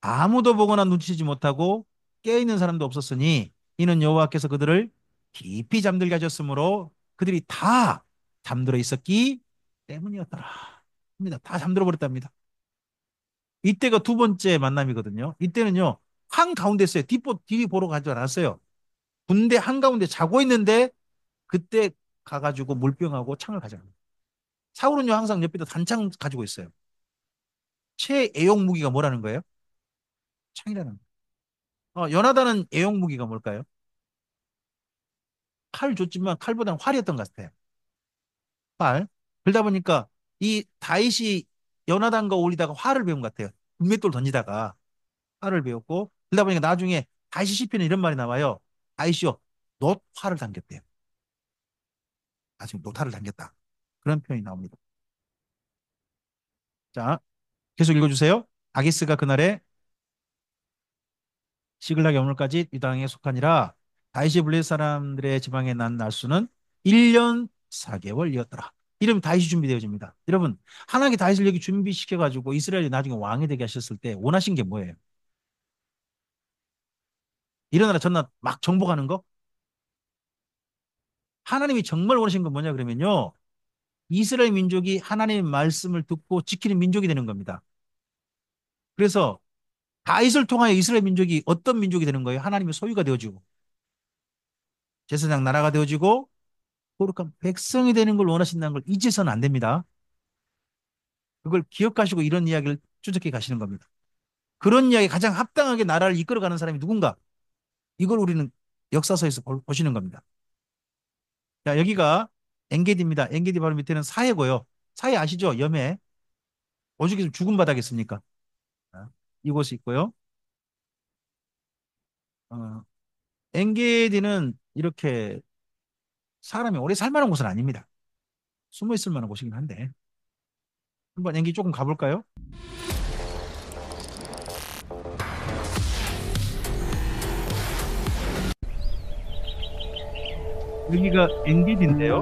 아무도 보거나 눈치채지 못하고 깨어있는 사람도 없었으니 이는 여호와께서 그들을 깊이 잠들게 하셨으므로 그들이 다 잠들어 있었기 때문이었더라. 합니다. 다 잠들어 버렸답니다. 이때가 두 번째 만남이거든요. 이때는요 한가운데 있어요. 뒤 보러 가지 않았어요. 군대 한가운데 자고 있는데 그때 가가지고 물병하고 창을 가져갑니다. 사울은요 항상 옆에다 단창 가지고 있어요. 최애용 무기가 뭐라는 거예요? 창이라는 거예요. 요나단은 애용 무기가 뭘까요? 칼 줬지만 칼보다는 활이었던 것 같아요. 활. 그러다 보니까 이 다윗이 요나단과 올리다가 활을 배운 것 같아요. 군맷돌 던지다가 활을 배웠고 그러다 보니까 나중에 다윗이 시편에 이런 말이 나와요. 다윗이요 놋활을 당겼대요. 나중에 노타를 당겼다. 그런 표현이 나옵니다. 자, 계속 읽어주세요. 아기스가 그날에 시글락의 오늘까지 유다왕에 속하니라. 다윗이 블레셋 사람들의 지방에 난 날수는 1년 4개월이었더라. 이러면 다윗이 준비되어집니다. 여러분, 하나님이 다윗을 여기 준비시켜가지고 이스라엘이 나중에 왕이 되게 하셨을 때 원하신 게 뭐예요? 이러나라 전나 막 정복하는 거? 하나님이 정말 원하신 건 뭐냐 그러면요. 이스라엘 민족이 하나님의 말씀을 듣고 지키는 민족이 되는 겁니다. 그래서 다윗을 통하여 이스라엘 민족이 어떤 민족이 되는 거예요? 하나님의 소유가 되어지고 제사장 나라가 되어지고 거룩한 백성이 되는 걸 원하신다는 걸 잊어서는 안 됩니다. 그걸 기억하시고 이런 이야기를 추적해 가시는 겁니다. 그런 이야기 가장 합당하게 나라를 이끌어가는 사람이 누군가? 이걸 우리는 역사서에서 보시는 겁니다. 자, 여기가 엔게디입니다. 엔게디 바로 밑에는 사해고요. 사해 아시죠? 염해. 오죽해서 죽음 바다겠습니까? 이곳이 있고요. 어, 엔게디는 이렇게 사람이 오래 살 만한 곳은 아닙니다. 숨어 있을 만한 곳이긴 한데 한번 엔게디 조금 가볼까요? 여기가 엔게디인데요.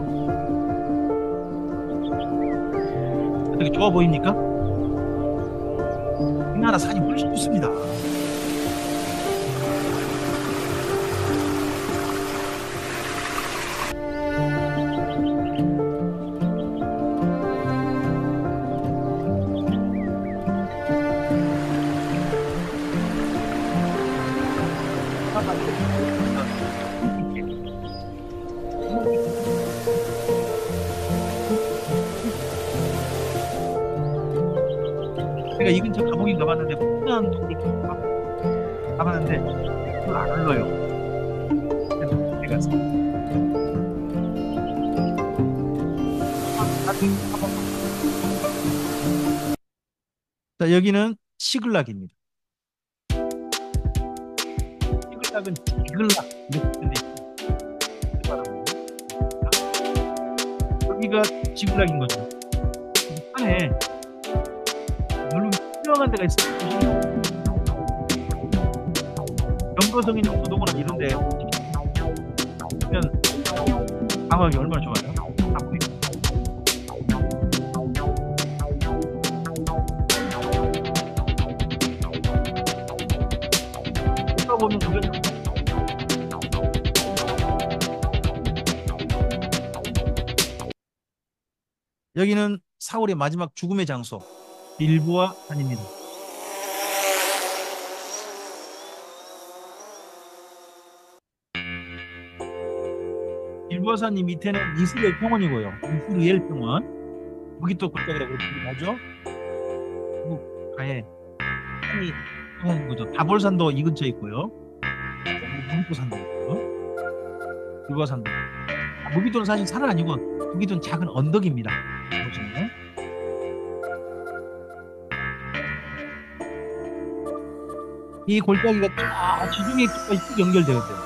어떻게 좋아 보입니까? 우리나라 산이 훨씬 좋습니다. 제가 이 근처 감옥인 가봤는데 풍년 동굴 가봤는데 별로 안 흘러요. 그래서 제가 자, 여기는 시글락입니다. 시글락은 지글락 이렇게 돼 여기가 지글락인 거죠. 안에 물론 유명한 데가 있어요. 연거성이나 도동이나 이런데 보면 방어하기 얼마나 좋아요. 앞에 보면 그게 여기는 사울의 마지막 죽음의 장소 빌보아 산입니다. 빌보아 산 밑에는 이스라엘 평원이고요. 이스라엘 평원. 거기 또 골짜기라고 그러기도 하죠. 그리고 가에 산이 하는 거죠. 다볼산도 이 근처에 있고요. 무기도산도 있고요. 빌보아산도. 무기도는 사실 산은 아니고 무기도는 작은 언덕입니다. 보시면 이 골짜기가 쫙 지중해 쪽까지 쭉 연결되어 있어요.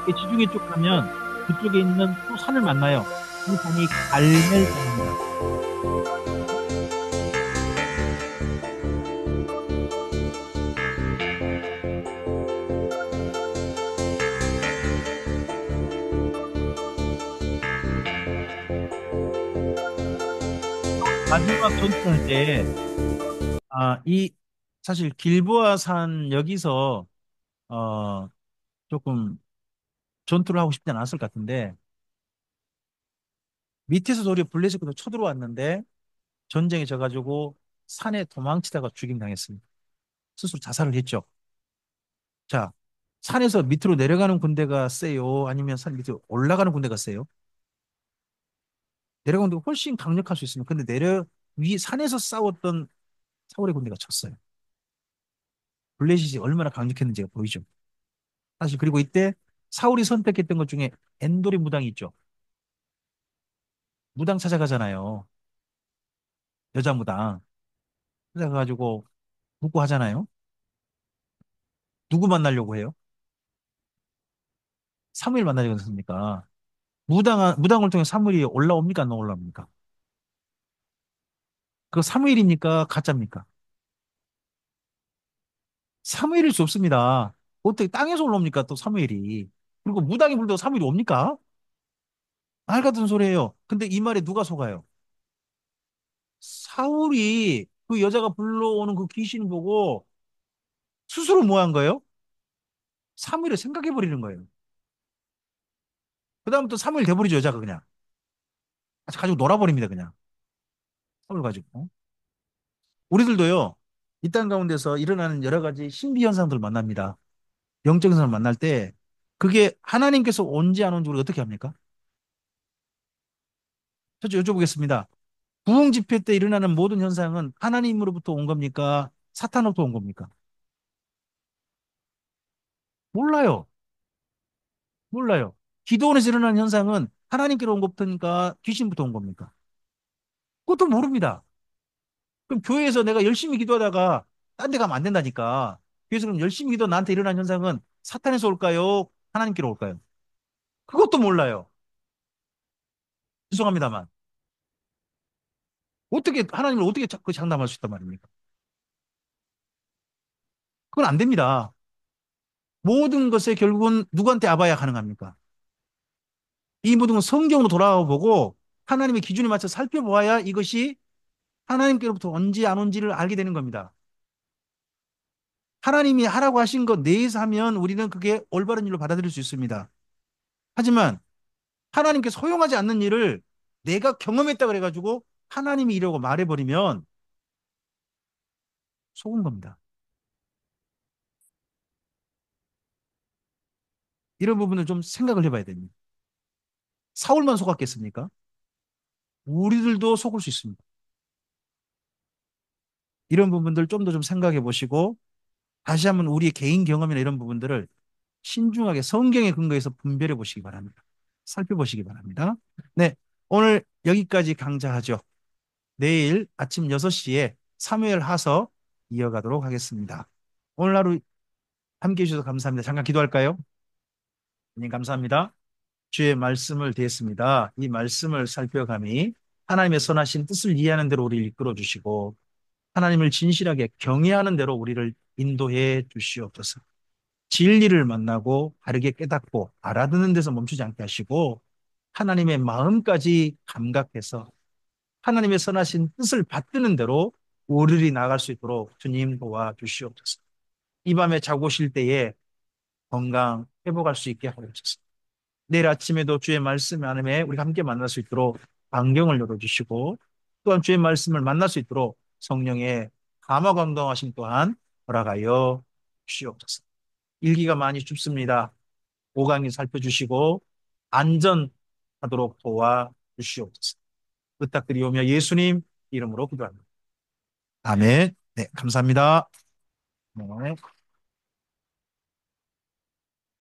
이 지중해 쪽 가면 그쪽에 있는 또 산을 만나요. 이 산이 갈멜산입니다. 마지막 전투할 때, 이 사실 길보아 산 여기서 어, 조금 전투를 하고 싶지 않았을 것 같은데 밑에서 도리어 블레셋군도 쳐들어왔는데 전쟁에 져가지고 산에 도망치다가 죽임 당했습니다. 스스로 자살을 했죠. 자, 산에서 밑으로 내려가는 군대가 세요? 아니면 산 밑으로 올라가는 군대가 세요? 내려가는 군대가 훨씬 강력할 수 있습니다. 근데 산에서 싸웠던 사울의 군대가 졌어요. 블레셋이 얼마나 강력했는지가 보이죠. 사실 그리고 이때 사울이 선택했던 것 중에 엔도리 무당이 있죠. 무당 찾아가잖아요. 여자 무당 찾아가가지고 묻고 하잖아요. 누구 만나려고 해요? 사무엘 만나려고 했습니까? 무당을 통해 사무엘이 올라옵니까? 안 올라옵니까? 그 사무엘입니까? 가짜입니까? 사무엘일 수 없습니다. 어떻게 땅에서 올라옵니까? 또 사무엘이. 그리고 무당이 불러도 사무엘이 옵니까? 말 같은 소리예요. 근데 이 말에 누가 속아요? 사울이 그 여자가 불러오는 그 귀신 보고 스스로 뭐 한 거예요? 사무엘을 생각해 버리는 거예요. 그다음부터 사무엘 돼버리죠, 여자가 그냥. 가지고 놀아버립니다, 그냥. 사무엘 가지고. 우리들도요, 이 땅 가운데서 일어나는 여러 가지 신비 현상들을 만납니다. 영적인 사람을 만날 때, 그게 하나님께서 온지 안 온지 우리가 어떻게 합니까? 저 여쭤보겠습니다. 부흥 집회 때 일어나는 모든 현상은 하나님으로부터 온 겁니까? 사탄으로부터 온 겁니까? 몰라요. 몰라요. 기도원에서 일어나는 현상은 하나님께로 온 것부터니까 귀신부터 온 겁니까? 그것도 모릅니다. 그럼 교회에서 내가 열심히 기도하다가 딴 데 가면 안 된다니까. 교회에서 그럼 열심히 기도 나한테 일어난 현상은 사탄에서 올까요? 하나님께로 올까요? 그것도 몰라요. 죄송합니다만. 어떻게, 하나님을 어떻게 그 장담할 수 있단 말입니까? 그건 안 됩니다. 모든 것에 결국은 누구한테 아봐야 가능합니까? 이 모든 건 성경으로 돌아와 보고 하나님의 기준에 맞춰 살펴보아야 이것이 하나님께로부터 온지 안 온지를 알게 되는 겁니다. 하나님이 하라고 하신 것 내에서 하면 우리는 그게 올바른 일로 받아들일 수 있습니다. 하지만 하나님께 소용하지 않는 일을 내가 경험했다 그래가지고 하나님이 이라고 말해버리면 속은 겁니다. 이런 부분을 좀 생각을 해봐야 됩니다. 사울만 속았겠습니까? 우리들도 속을 수 있습니다. 이런 부분들 좀 더 좀 생각해 보시고 다시 한번 우리의 개인 경험이나 이런 부분들을 신중하게 성경에 근거해서 분별해 보시기 바랍니다. 살펴보시기 바랍니다. 네, 오늘 여기까지 강좌하죠. 내일 아침 6시에 사무엘 하서 이어가도록 하겠습니다. 오늘 하루 함께 해주셔서 감사합니다. 잠깐 기도할까요? 님 감사합니다. 주의 말씀을 드렸습니다. 이 말씀을 살펴감이 하나님의 선하신 뜻을 이해하는 대로 우리를 이끌어 주시고 하나님을 진실하게 경외하는 대로 우리를 인도해 주시옵소서. 진리를 만나고 바르게 깨닫고 알아듣는 데서 멈추지 않게 하시고 하나님의 마음까지 감각해서 하나님의 선하신 뜻을 받드는 대로 오르리 나갈 수 있도록 주님 도와주시옵소서. 이 밤에 자고 쉴 때에 건강 회복할 수 있게 하옵소서. 내일 아침에도 주의 말씀 안에 우리가 함께 만날 수 있도록 안경을 열어주시고 또한 주의 말씀을 만날 수 있도록 성령의 감화 감동하심 또한 허락하여 주시옵소서. 일기가 많이 춥습니다. 오강이 살펴주시고 안전하도록 도와주시옵소서. 부탁드리오며 예수님 이름으로 기도합니다. 아멘. 네, 감사합니다. 네.